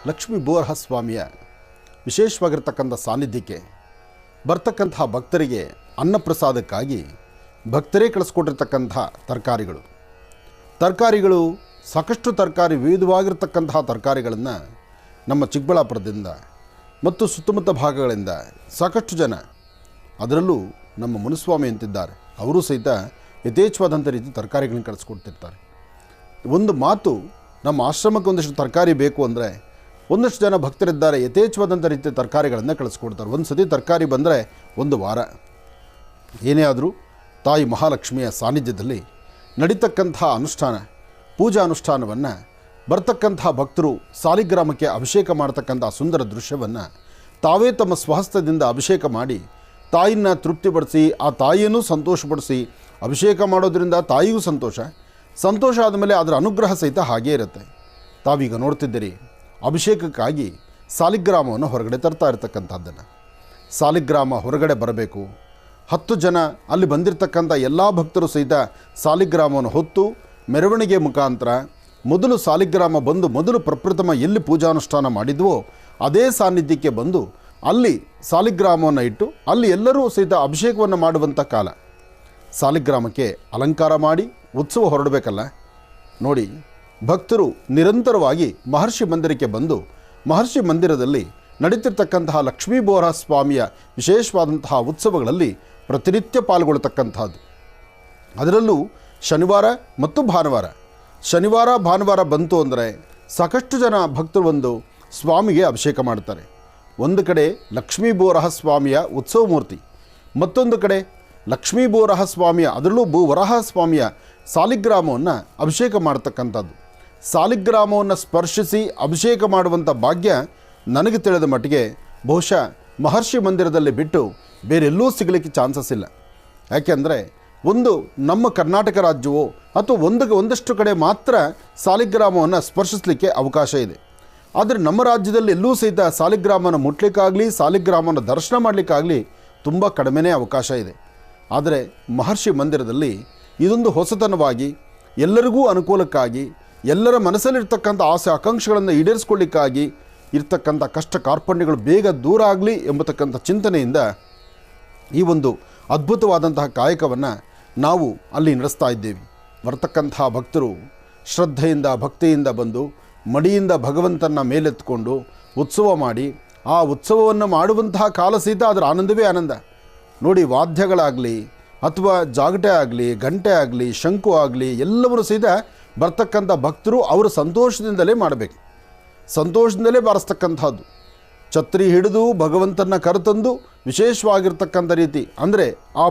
ಲಕ್ಷ್ಮೀ ಬೋರಹ ಸ್ವಾಮಿಯ ವಿಶೇಷವಾಗಿರ್ತಕ್ಕಂಥ ಸಾನ್ನಿಧ್ಯಕ್ಕೆ ಬರ್ತಕ್ಕಂತಹ ಭಕ್ತರಿಗೆ ಅನ್ನಪ್ರಸಾದಕ್ಕಾಗಿ ಭಕ್ತರೇ ಕಳಿಸ್ಕೊಟ್ಟಿರ್ತಕ್ಕಂಥ ತರಕಾರಿಗಳು ಸಾಕಷ್ಟು ತರಕಾರಿ ವಿವಿಧವಾಗಿರ್ತಕ್ಕಂತಹ ತರಕಾರಿಗಳನ್ನು ನಮ್ಮ ಚಿಕ್ಕಬಳ್ಳಾಪುರದಿಂದ ಮತ್ತು ಸುತ್ತಮುತ್ತ ಭಾಗಗಳಿಂದ ಸಾಕಷ್ಟು ಜನ, ಅದರಲ್ಲೂ ನಮ್ಮ ಮುನಿಸ್ವಾಮಿ ಅಂತಿದ್ದಾರೆ, ಅವರು ಸಹಿತ ಯಥೇಚ್ಛವಾದಂಥ ರೀತಿ ತರಕಾರಿಗಳನ್ನು ಕಳಿಸ್ಕೊಡ್ತಿರ್ತಾರೆ. ಒಂದು ಮಾತು, ನಮ್ಮ ಆಶ್ರಮಕ್ಕೆ ಒಂದಷ್ಟು ತರಕಾರಿ ಬೇಕು ಅಂದರೆ ಒಂದಷ್ಟು ಜನ ಭಕ್ತರಿದ್ದಾರೆ, ಯಥೇಚ್ಛವಾದಂಥ ರೀತಿಯ ತರಕಾರಿಗಳನ್ನು ಕಳಿಸ್ಕೊಡ್ತಾರೆ. ಒಂದು ಸತಿ ತರಕಾರಿ ಬಂದರೆ ಒಂದು ವಾರ. ಏನೇ ಆದರೂ ತಾಯಿ ಮಹಾಲಕ್ಷ್ಮಿಯ ಸಾನ್ನಿಧ್ಯದಲ್ಲಿ ನಡೀತಕ್ಕಂಥ ಅನುಷ್ಠಾನ, ಪೂಜಾ ಅನುಷ್ಠಾನವನ್ನು ಬರ್ತಕ್ಕಂಥ ಭಕ್ತರು ಸಾಲಿಗ್ರಾಮಕ್ಕೆ ಅಭಿಷೇಕ ಮಾಡ್ತಕ್ಕಂಥ ಸುಂದರ ದೃಶ್ಯವನ್ನು ತಾವೇ ತಮ್ಮ ಸ್ವಹಸ್ತದಿಂದ ಅಭಿಷೇಕ ಮಾಡಿ ತಾಯಿಯನ್ನು ತೃಪ್ತಿಪಡಿಸಿ ಆ ತಾಯಿಯನ್ನು ಸಂತೋಷಪಡಿಸಿ ಅಭಿಷೇಕ ಮಾಡೋದ್ರಿಂದ ತಾಯಿಗೂ ಸಂತೋಷ ಆದಮೇಲೆ ಅದರ ಅನುಗ್ರಹ ಸಹಿತ ಹಾಗೇ ಇರುತ್ತೆ. ತಾವೀಗ ನೋಡ್ತಿದ್ದೀರಿ, ಅಭಿಷೇಕಕ್ಕಾಗಿ ಸಾಲಿಗ್ರಾಮವನ್ನು ಹೊರಗಡೆ ತರ್ತಾ ಇರ್ತಕ್ಕಂಥದ್ದನ್ನು. ಸಾಲಿಗ್ರಾಮ ಹೊರಗಡೆ ಬರಬೇಕು. 10 ಜನ ಅಲ್ಲಿ ಬಂದಿರತಕ್ಕಂಥ ಎಲ್ಲ ಭಕ್ತರು ಸಹಿತ ಸಾಲಿಗ್ರಾಮವನ್ನು ಹೊತ್ತು ಮೆರವಣಿಗೆ ಮುಖಾಂತರ ಮೊದಲು ಸಾಲಿಗ್ರಾಮ ಬಂದು ಮೊದಲು ಪ್ರಪ್ರಥಮ ಎಲ್ಲಿ ಪೂಜಾನುಷ್ಠಾನ ಮಾಡಿದ್ವೋ ಅದೇ ಸಾನ್ನಿಧ್ಯಕ್ಕೆ ಬಂದು ಅಲ್ಲಿ ಸಾಲಿಗ್ರಾಮವನ್ನು ಇಟ್ಟು ಅಲ್ಲಿ ಎಲ್ಲರೂ ಸಹಿತ ಅಭಿಷೇಕವನ್ನು ಮಾಡುವಂಥ ಕಾಲ. ಸಾಲಿಗ್ರಾಮಕ್ಕೆ ಅಲಂಕಾರ ಮಾಡಿ ಉತ್ಸವ ಹೊರಡಬೇಕಲ್ಲ. ನೋಡಿ, ಭಕ್ತರು ನಿರಂತರವಾಗಿ ಮಹರ್ಷಿ ಮಂದಿರಕ್ಕೆ ಬಂದು ಮಹರ್ಷಿ ಮಂದಿರದಲ್ಲಿ ನಡೀತಿರ್ತಕ್ಕಂತಹ ಲಕ್ಷ್ಮೀ ಬೋರಹ ಸ್ವಾಮಿಯ ವಿಶೇಷವಾದಂತಹ ಉತ್ಸವಗಳಲ್ಲಿ ಪ್ರತಿನಿತ್ಯ ಪಾಲ್ಗೊಳ್ತಕ್ಕಂಥದ್ದು. ಅದರಲ್ಲೂ ಶನಿವಾರ ಮತ್ತು ಭಾನುವಾರ ಬಂತು ಅಂದರೆ ಸಾಕಷ್ಟು ಜನ ಭಕ್ತರು ಬಂದು ಸ್ವಾಮಿಗೆ ಅಭಿಷೇಕ ಮಾಡ್ತಾರೆ. ಒಂದು ಕಡೆ ಲಕ್ಷ್ಮೀ ಬೋರಹ ಸ್ವಾಮಿಯ ಉತ್ಸವ ಮೂರ್ತಿ, ಮತ್ತೊಂದು ಕಡೆ ಲಕ್ಷ್ಮೀ ಬೋರಹ ಸ್ವಾಮಿಯ, ಅದರಲ್ಲೂ ವರಾಹ ಸ್ವಾಮಿಯ ಸಾಲಿಗ್ರಾಮವನ್ನು ಅಭಿಷೇಕ ಮಾಡ್ತಕ್ಕಂಥದ್ದು. ಸಾಲಿಗ್ರಾಮವನ್ನು ಸ್ಪರ್ಶಿಸಿ ಅಭಿಷೇಕ ಮಾಡುವಂಥ ಭಾಗ್ಯ ನನಗೆ ತಿಳಿದ ಮಟ್ಟಿಗೆ ಬಹುಶಃ ಮಹರ್ಷಿ ಮಂದಿರದಲ್ಲಿ ಬಿಟ್ಟು ಬೇರೆಲ್ಲೂ ಸಿಗಲಿಕ್ಕೆ ಚಾನ್ಸಸ್ ಇಲ್ಲ. ಯಾಕೆಂದರೆ ಒಂದು ನಮ್ಮ ಕರ್ನಾಟಕ ರಾಜ್ಯವೋ ಅಥವಾ ಒಂದಷ್ಟು ಕಡೆ ಮಾತ್ರ ಸಾಲಿಗ್ರಾಮವನ್ನು ಸ್ಪರ್ಶಿಸಲಿಕ್ಕೆ ಅವಕಾಶ ಇದೆ. ಆದರೆ ನಮ್ಮ ರಾಜ್ಯದಲ್ಲಿ ಎಲ್ಲೂ ಸಹಿತ ಸಾಲಿಗ್ರಾಮನ ಮುಟ್ಲಿಕ್ಕಾಗಲಿ ಸಾಲಿಗ್ರಾಮನ ದರ್ಶನ ಮಾಡಲಿಕ್ಕಾಗಲಿ ತುಂಬ ಕಡಿಮೆನೇ ಅವಕಾಶ ಇದೆ. ಆದರೆ ಮಹರ್ಷಿ ಮಂದಿರದಲ್ಲಿ ಇದೊಂದು ಹೊಸತನವಾಗಿ ಎಲ್ಲರಿಗೂ ಅನುಕೂಲಕ್ಕಾಗಿ, ಎಲ್ಲರ ಮನಸ್ಸಲ್ಲಿರ್ತಕ್ಕಂಥ ಆಸೆ ಆಕಾಂಕ್ಷೆಗಳನ್ನು ಈಡೇರಿಸ್ಕೊಳ್ಳಿಕ್ಕಾಗಿ, ಇರ್ತಕ್ಕಂಥ ಕಷ್ಟ ಕಾರ್ಪಣ್ಯಗಳು ಬೇಗ ದೂರ ಆಗಲಿ ಎಂಬತಕ್ಕಂಥ ಚಿಂತನೆಯಿಂದ ಈ ಒಂದು ಅದ್ಭುತವಾದಂತಹ ಕಾಯಕವನ್ನು ನಾವು ಅಲ್ಲಿ ನಡೆಸ್ತಾ ಇದ್ದೇವೆ. ಬರ್ತಕ್ಕಂಥ ಭಕ್ತರು ಶ್ರದ್ಧೆಯಿಂದ ಭಕ್ತಿಯಿಂದ ಬಂದು ಮಡಿಯಿಂದ ಭಗವಂತನ ಮೇಲೆತ್ಕೊಂಡು ಉತ್ಸವ ಮಾಡಿ ಆ ಉತ್ಸವವನ್ನು ಮಾಡುವಂತಹ ಕಾಲ ಸಹಿತ ಅದರ ಆನಂದವೇ ಆನಂದ. ನೋಡಿ, ವಾದ್ಯಗಳಾಗಲಿ ಅಥವಾ ಜಾಗಟೆ ಆಗಲಿ, ಗಂಟೆ ಆಗಲಿ, ಶಂಕು ಆಗಲಿ ಎಲ್ಲವನ್ನೂ ಸಹಿತ ಬರ್ತಕ್ಕಂಥ ಭಕ್ತರು ಅವರ ಸಂತೋಷದಿಂದಲೇ ಮಾಡಬೇಕು, ಸಂತೋಷದಿಂದಲೇ ಬಾರಿಸ್ತಕ್ಕಂಥದ್ದು. ಛತ್ರಿ ಹಿಡಿದು ಭಗವಂತನ ಕರೆತಂದು ವಿಶೇಷವಾಗಿರ್ತಕ್ಕಂಥ ರೀತಿ ಅಂದರೆ ಆ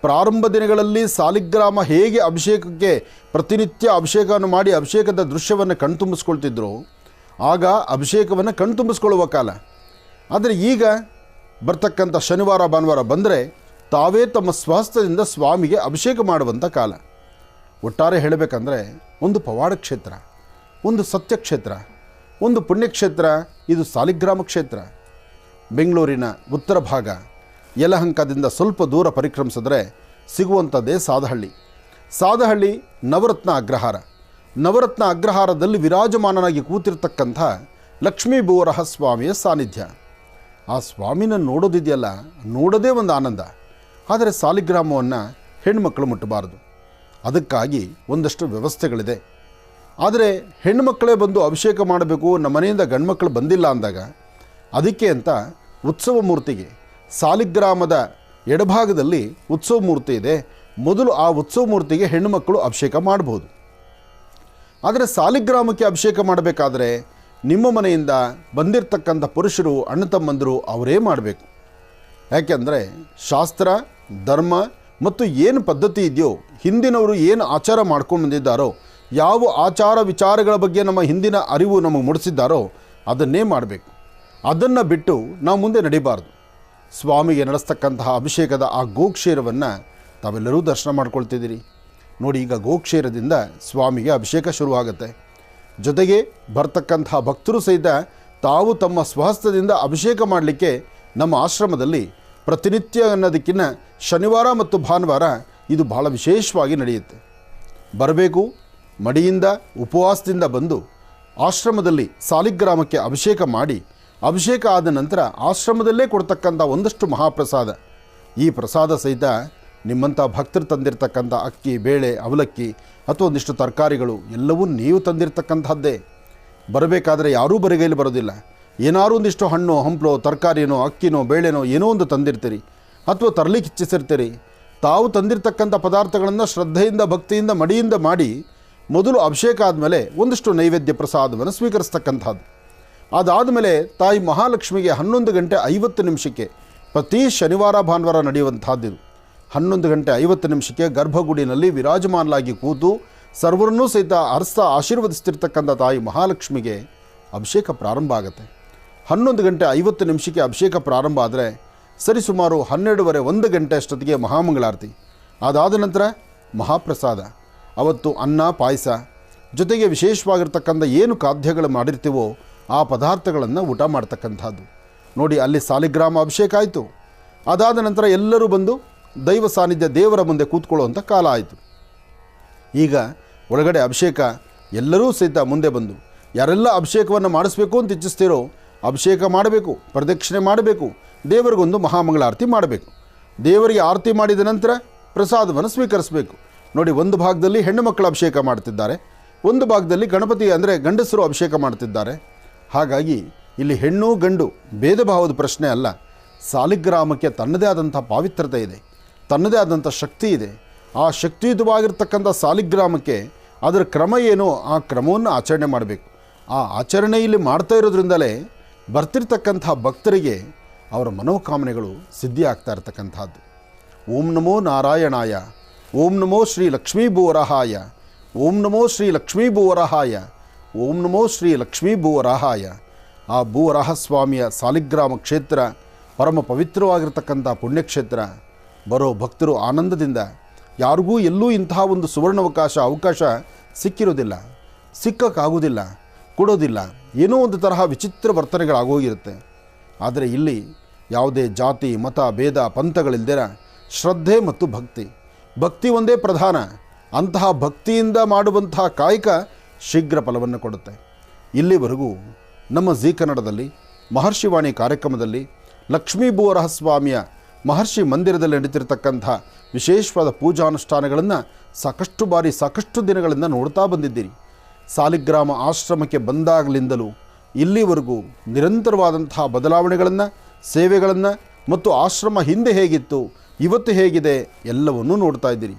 ಪ್ರಾರಂಭ ದಿನಗಳಲ್ಲಿ ಸಾಲಿಗ್ರಾಮ ಹೇಗೆ ಅಭಿಷೇಕಕ್ಕೆ ಪ್ರತಿನಿತ್ಯ ಅಭಿಷೇಕವನ್ನು ಮಾಡಿ ಅಭಿಷೇಕದ ದೃಶ್ಯವನ್ನು ಕಣ್ತುಂಬಿಸ್ಕೊಳ್ತಿದ್ರು, ಆಗ ಅಭಿಷೇಕವನ್ನು ಕಣ್ತುಂಬಿಸ್ಕೊಳ್ಳುವ ಕಾಲ. ಆದರೆ ಈಗ ಬರ್ತಕ್ಕಂಥ ಶನಿವಾರ ಭಾನುವಾರ ಬಂದರೆ ತಾವೇ ತಮ್ಮ ಸ್ವಹಸ್ತದಿಂದ ಸ್ವಾಮಿಗೆ ಅಭಿಷೇಕ ಮಾಡುವಂಥ ಕಾಲ. ಒಟ್ಟಾರೆ ಹೇಳಬೇಕಂದ್ರೆ ಒಂದು ಪವಾಡ ಕ್ಷೇತ್ರ, ಒಂದು ಸತ್ಯಕ್ಷೇತ್ರ, ಒಂದು ಪುಣ್ಯಕ್ಷೇತ್ರ ಇದು ಸಾಲಿಗ್ರಾಮ ಕ್ಷೇತ್ರ. ಬೆಂಗಳೂರಿನ ಉತ್ತರ ಭಾಗ ಯಲಹಂಕದಿಂದ ಸ್ವಲ್ಪ ದೂರ ಪರಿಕ್ರಮಿಸಿದ್ರೆ ಸಿಗುವಂಥದ್ದೇ ಸಾದಹಳ್ಳಿ ನವರತ್ನ ಅಗ್ರಹಾರದಲ್ಲಿ ವಿರಾಜಮಾನನಾಗಿ ಕೂತಿರ್ತಕ್ಕಂಥ ಲಕ್ಷ್ಮೀ ಬೋರಹ ಸ್ವಾಮಿಯ ಸಾನ್ನಿಧ್ಯ. ಆ ಸ್ವಾಮಿನ ನೋಡೋದಿದೆಯಲ್ಲ, ನೋಡೋದೇ ಒಂದು ಆನಂದ. ಆದರೆ ಸಾಲಿಗ್ರಾಮವನ್ನು ಹೆಣ್ಮಕ್ಕಳು ಮುಟ್ಟಬಾರದು, ಅದಕ್ಕಾಗಿ ಒಂದಷ್ಟು ವ್ಯವಸ್ಥೆಗಳಿದೆ. ಆದರೆ ಹೆಣ್ಣುಮಕ್ಕಳೇ ಬಂದು ಅಭಿಷೇಕ ಮಾಡಬೇಕು, ನಮ್ಮ ಮನೆಯಿಂದ ಗಂಡ್ಮಕ್ಕಳು ಬಂದಿಲ್ಲ ಅಂದಾಗ ಅದಕ್ಕೆ ಅಂತ ಉತ್ಸವ ಮೂರ್ತಿಗೆ ಸಾಲಿಗ್ರಾಮದ ಎಡಭಾಗದಲ್ಲಿ ಉತ್ಸವ ಮೂರ್ತಿ ಇದೆ. ಮೊದಲು ಆ ಉತ್ಸವ ಮೂರ್ತಿಗೆ ಹೆಣ್ಣುಮಕ್ಕಳು ಅಭಿಷೇಕ ಮಾಡ್ಬೋದು. ಆದರೆ ಸಾಲಿಗ್ರಾಮಕ್ಕೆ ಅಭಿಷೇಕ ಮಾಡಬೇಕಾದ್ರೆ ನಿಮ್ಮ ಮನೆಯಿಂದ ಬಂದಿರತಕ್ಕಂಥ ಪುರುಷರು, ಅಣ್ಣ ತಮ್ಮಂದಿರು ಅವರೇ ಮಾಡಬೇಕು. ಯಾಕೆಂದರೆ ಶಾಸ್ತ್ರ ಧರ್ಮ ಮತ್ತು ಏನು ಪದ್ಧತಿ ಇದೆಯೋ, ಹಿಂದಿನವರು ಏನು ಆಚಾರ ಮಾಡ್ಕೊಂಡು ಬಂದಿದ್ದಾರೋ, ಯಾವ ಆಚಾರ ವಿಚಾರಗಳ ಬಗ್ಗೆ ನಮ್ಮ ಹಿಂದಿನ ಅರಿವು ನಮಗೆ ಮೂಡಿಸಿದ್ದಾರೋ ಅದನ್ನೇ ಮಾಡಬೇಕು. ಅದನ್ನು ಬಿಟ್ಟು ನಾವು ಮುಂದೆ ನಡಿಬಾರ್ದು. ಸ್ವಾಮಿಗೆ ನಡೆಸ್ತಕ್ಕಂತಹ ಅಭಿಷೇಕದ ಆ ಗೋಕ್ಷೀರವನ್ನು ತಾವೆಲ್ಲರೂ ದರ್ಶನ ಮಾಡ್ಕೊಳ್ತಿದ್ದೀರಿ. ನೋಡಿ, ಈಗ ಗೋಕ್ಷೀರದಿಂದ ಸ್ವಾಮಿಗೆ ಅಭಿಷೇಕ ಶುರುವಾಗುತ್ತೆ. ಜೊತೆಗೆ ಬರ್ತಕ್ಕಂತಹ ಭಕ್ತರು ಸಹಿತ ತಾವು ತಮ್ಮ ಸ್ವಹಸ್ತದಿಂದ ಅಭಿಷೇಕ ಮಾಡಲಿಕ್ಕೆ ನಮ್ಮ ಆಶ್ರಮದಲ್ಲಿ ಪ್ರತಿನಿತ್ಯ ಅನ್ನೋದಕ್ಕಿಂತ ಶನಿವಾರ ಮತ್ತು ಭಾನುವಾರ ಇದು ಬಹಳ ವಿಶೇಷವಾಗಿ ನಡೆಯುತ್ತೆ. ಬರಬೇಕು, ಮಡಿಯಿಂದ ಉಪವಾಸದಿಂದ ಬಂದು ಆಶ್ರಮದಲ್ಲಿ ಸಾಲಿಗ್ರಾಮಕ್ಕೆ ಅಭಿಷೇಕ ಮಾಡಿ, ಅಭಿಷೇಕ ಆದ ನಂತರ ಆಶ್ರಮದಲ್ಲೇ ಕೊಡ್ತಕ್ಕಂಥ ಒಂದಷ್ಟು ಮಹಾಪ್ರಸಾದ, ಈ ಪ್ರಸಾದ ಸಹಿತ ನಿಮ್ಮಂಥ ಭಕ್ತರು ತಂದಿರತಕ್ಕಂಥ ಅಕ್ಕಿ, ಬೇಳೆ, ಅವಲಕ್ಕಿ ಅಥವಾ ಒಂದಿಷ್ಟು ತರಕಾರಿಗಳು ಎಲ್ಲವೂ ನೀವು ತಂದಿರತಕ್ಕಂಥದ್ದೇ. ಬರಬೇಕಾದ್ರೆ ಯಾರೂ ಬರಿಗೈಲಿ ಬರೋದಿಲ್ಲ. ಏನಾರು ಒಂದಿಷ್ಟು ಹಣ್ಣು, ಹಂಪಲು, ತರಕಾರಿನೋ, ಅಕ್ಕಿನೋ, ಬೇಳೆನೋ ಏನೋ ಒಂದು ತಂದಿರ್ತೀರಿ ಅಥವಾ ತರಲಿಕ್ಕೆ ಇಚ್ಛಿಸಿರ್ತೀರಿ. ತಾವು ತಂದಿರತಕ್ಕಂಥ ಪದಾರ್ಥಗಳನ್ನು ಶ್ರದ್ಧೆಯಿಂದ, ಭಕ್ತಿಯಿಂದ, ಮಡಿಯಿಂದ ಮಾಡಿ ಮೊದಲು ಅಭಿಷೇಕ ಆದಮೇಲೆ ಒಂದಿಷ್ಟು ನೈವೇದ್ಯ ಪ್ರಸಾದವನ್ನು ಸ್ವೀಕರಿಸ್ತಕ್ಕಂಥದ್ದು. ಅದಾದ ಮೇಲೆ ತಾಯಿ ಮಹಾಲಕ್ಷ್ಮಿಗೆ 11:50 ಪ್ರತಿ ಶನಿವಾರ ಭಾನುವಾರ ನಡೆಯುವಂಥದ್ದು. 11:50 ಗರ್ಭಗುಡಿನಲ್ಲಿ ವಿರಾಜಮಾನಲಾಗಿ ಕೂತು ಸರ್ವರನ್ನೂ ಸಹಿತ ಆಶೀರ್ವದಿಸ್ತಿರ್ತಕ್ಕಂಥ ತಾಯಿ ಮಹಾಲಕ್ಷ್ಮಿಗೆ ಅಭಿಷೇಕ ಪ್ರಾರಂಭ ಆಗುತ್ತೆ. 11:50 ಅಭಿಷೇಕ ಪ್ರಾರಂಭ ಆದರೆ ಸರಿಸುಮಾರು 12:30 1 ಗಂಟೆ ಅಷ್ಟೊತ್ತಿಗೆ ಮಹಾಮಂಗಳಾರತಿ. ಅದಾದ ನಂತರ ಮಹಾಪ್ರಸಾದ. ಅವತ್ತು ಅನ್ನ, ಪಾಯಸ ಜೊತೆಗೆ ವಿಶೇಷವಾಗಿರ್ತಕ್ಕಂಥ ಏನು ಖಾದ್ಯಗಳು ಮಾಡಿರ್ತೀವೋ ಆ ಪದಾರ್ಥಗಳನ್ನು ಊಟ ಮಾಡ್ತಕ್ಕಂಥದ್ದು. ನೋಡಿ, ಅಲ್ಲಿ ಸಾಲಿಗ್ರಾಮ ಅಭಿಷೇಕ ಆಯಿತು. ಅದಾದ ನಂತರ ಎಲ್ಲರೂ ಬಂದು ದೈವ ಸಾನ್ನಿಧ್ಯ ದೇವರ ಮುಂದೆ ಕೂತ್ಕೊಳ್ಳುವಂಥ ಕಾಲ ಆಯಿತು. ಈಗ ಒಳಗಡೆ ಅಭಿಷೇಕ ಎಲ್ಲರೂ ಸಹಿತ ಮುಂದೆ ಬಂದು ಯಾರೆಲ್ಲ ಅಭಿಷೇಕವನ್ನು ಮಾಡಿಸ್ಬೇಕು ಅಂತ ಇಚ್ಛಿಸ್ತೀರೋ ಅಭಿಷೇಕ ಮಾಡಬೇಕು, ಪ್ರದಕ್ಷಿಣೆ ಮಾಡಬೇಕು, ದೇವರಿಗೊಂದು ಮಹಾಮಂಗಳಾರತಿ ಮಾಡಬೇಕು. ದೇವರಿಗೆ ಆರತಿ ಮಾಡಿದ ನಂತರ ಪ್ರಸಾದವನ್ನು ಸ್ವೀಕರಿಸಬೇಕು. ನೋಡಿ, ಒಂದು ಭಾಗದಲ್ಲಿ ಹೆಣ್ಣು ಮಕ್ಕಳ ಅಭಿಷೇಕ ಮಾಡ್ತಿದ್ದಾರೆ, ಒಂದು ಭಾಗದಲ್ಲಿ ಗಣಪತಿ ಅಂದರೆ ಗಂಡಸರು ಅಭಿಷೇಕ ಮಾಡ್ತಿದ್ದಾರೆ. ಹಾಗಾಗಿ ಇಲ್ಲಿ ಹೆಣ್ಣು ಗಂಡು ಭೇದ ಭಾವದ ಪ್ರಶ್ನೆ ಅಲ್ಲ. ಸಾಲಿಗ್ರಾಮಕ್ಕೆ ತನ್ನದೇ ಆದಂಥ ಪಾವಿತ್ರತೆ ಇದೆ, ತನ್ನದೇ ಆದಂಥ ಶಕ್ತಿ ಇದೆ. ಆ ಶಕ್ತಿಯುತವಾಗಿರ್ತಕ್ಕಂಥ ಸಾಲಿಗ್ರಾಮಕ್ಕೆ ಅದರ ಕ್ರಮ ಏನೋ ಆ ಕ್ರಮವನ್ನು ಆಚರಣೆ ಮಾಡಬೇಕು. ಆ ಆಚರಣೆ ಇಲ್ಲಿ ಮಾಡ್ತಾ ಇರೋದ್ರಿಂದಲೇ ಬರ್ತಿರ್ತಕ್ಕಂಥ ಭಕ್ತರಿಗೆ ಅವರ ಮನೋಕಾಮನೆಗಳು ಸಿದ್ಧಿ ಆಗ್ತಾ ಇರ್ತಕ್ಕಂಥದ್ದು. ಓಂ ನಮೋ ನಾರಾಯಣಾಯ, ಓಂ ನಮೋ ಶ್ರೀ ಲಕ್ಷ್ಮೀ ಭೂವರಾಹಾಯ, ಓಂ ನಮೋ ಶ್ರೀ ಲಕ್ಷ್ಮೀ ಭೂವರಾಹಾಯ, ಓಂ ನಮೋ ಶ್ರೀ ಲಕ್ಷ್ಮೀ ಭೂವರಾಹಾಯ. ಆ ಭೂವರಾಹ ಸ್ವಾಮಿಯ ಸಾಲಿಗ್ರಾಮ ಕ್ಷೇತ್ರ ಪರಮ ಪವಿತ್ರವಾಗಿರ್ತಕ್ಕಂಥ ಪುಣ್ಯಕ್ಷೇತ್ರ. ಬರೋ ಭಕ್ತರು ಆನಂದದಿಂದ, ಯಾರಿಗೂ ಎಲ್ಲೂ ಇಂತಹ ಒಂದು ಅವಕಾಶ ಸಿಕ್ಕಿರೋದಿಲ್ಲ, ಸಿಕ್ಕಕ್ಕಾಗೋದಿಲ್ಲ, ಕೊಡೋದಿಲ್ಲ. ಏನೋ ಒಂದು ತರಹ ವಿಚಿತ್ರ ವರ್ತನೆಗಳಾಗೋಗಿರುತ್ತೆ. ಆದರೆ ಇಲ್ಲಿ ಯಾವುದೇ ಜಾತಿ, ಮತ, ಭೇದ, ಪಂಥಗಳಿಲ್ದಿರ ಶ್ರದ್ಧೆ ಮತ್ತು ಭಕ್ತಿ ಒಂದೇ ಪ್ರಧಾನ. ಅಂತಹ ಭಕ್ತಿಯಿಂದ ಮಾಡುವಂತಹ ಕಾಯಕ ಶೀಘ್ರ ಫಲವನ್ನು ಕೊಡುತ್ತೆ. ಇಲ್ಲಿವರೆಗೂ ನಮ್ಮ ಜೀ ಕನ್ನಡದಲ್ಲಿ ಮಹರ್ಷಿವಾಣಿ ಕಾರ್ಯಕ್ರಮದಲ್ಲಿ ಲಕ್ಷ್ಮೀ ಭೂವರಾಹ ಸ್ವಾಮಿಯ ಮಹರ್ಷಿ ಮಂದಿರದಲ್ಲಿ ನಡೀತಿರ್ತಕ್ಕಂಥ ವಿಶೇಷವಾದ ಪೂಜಾನುಷ್ಠಾನಗಳನ್ನು ಸಾಕಷ್ಟು ಬಾರಿ ಸಾಕಷ್ಟು ದಿನಗಳಿಂದ ನೋಡ್ತಾ ಬಂದಿದ್ದೀರಿ. ಸಾಲಿಗ್ರಾಮ ಆಶ್ರಮಕ್ಕೆ ಬಂದಾಗಲಿಂದಲೂ ಇಲ್ಲಿವರೆಗೂ ನಿರಂತರವಾದಂತಹ ಬದಲಾವಣೆಗಳನ್ನು, ಸೇವೆಗಳನ್ನು ಮತ್ತು ಆಶ್ರಮ ಹಿಂದೆ ಹೇಗಿತ್ತು, ಇವತ್ತು ಹೇಗಿದೆ ಎಲ್ಲವನ್ನೂ ನೋಡ್ತಾ ಇದ್ದೀರಿ.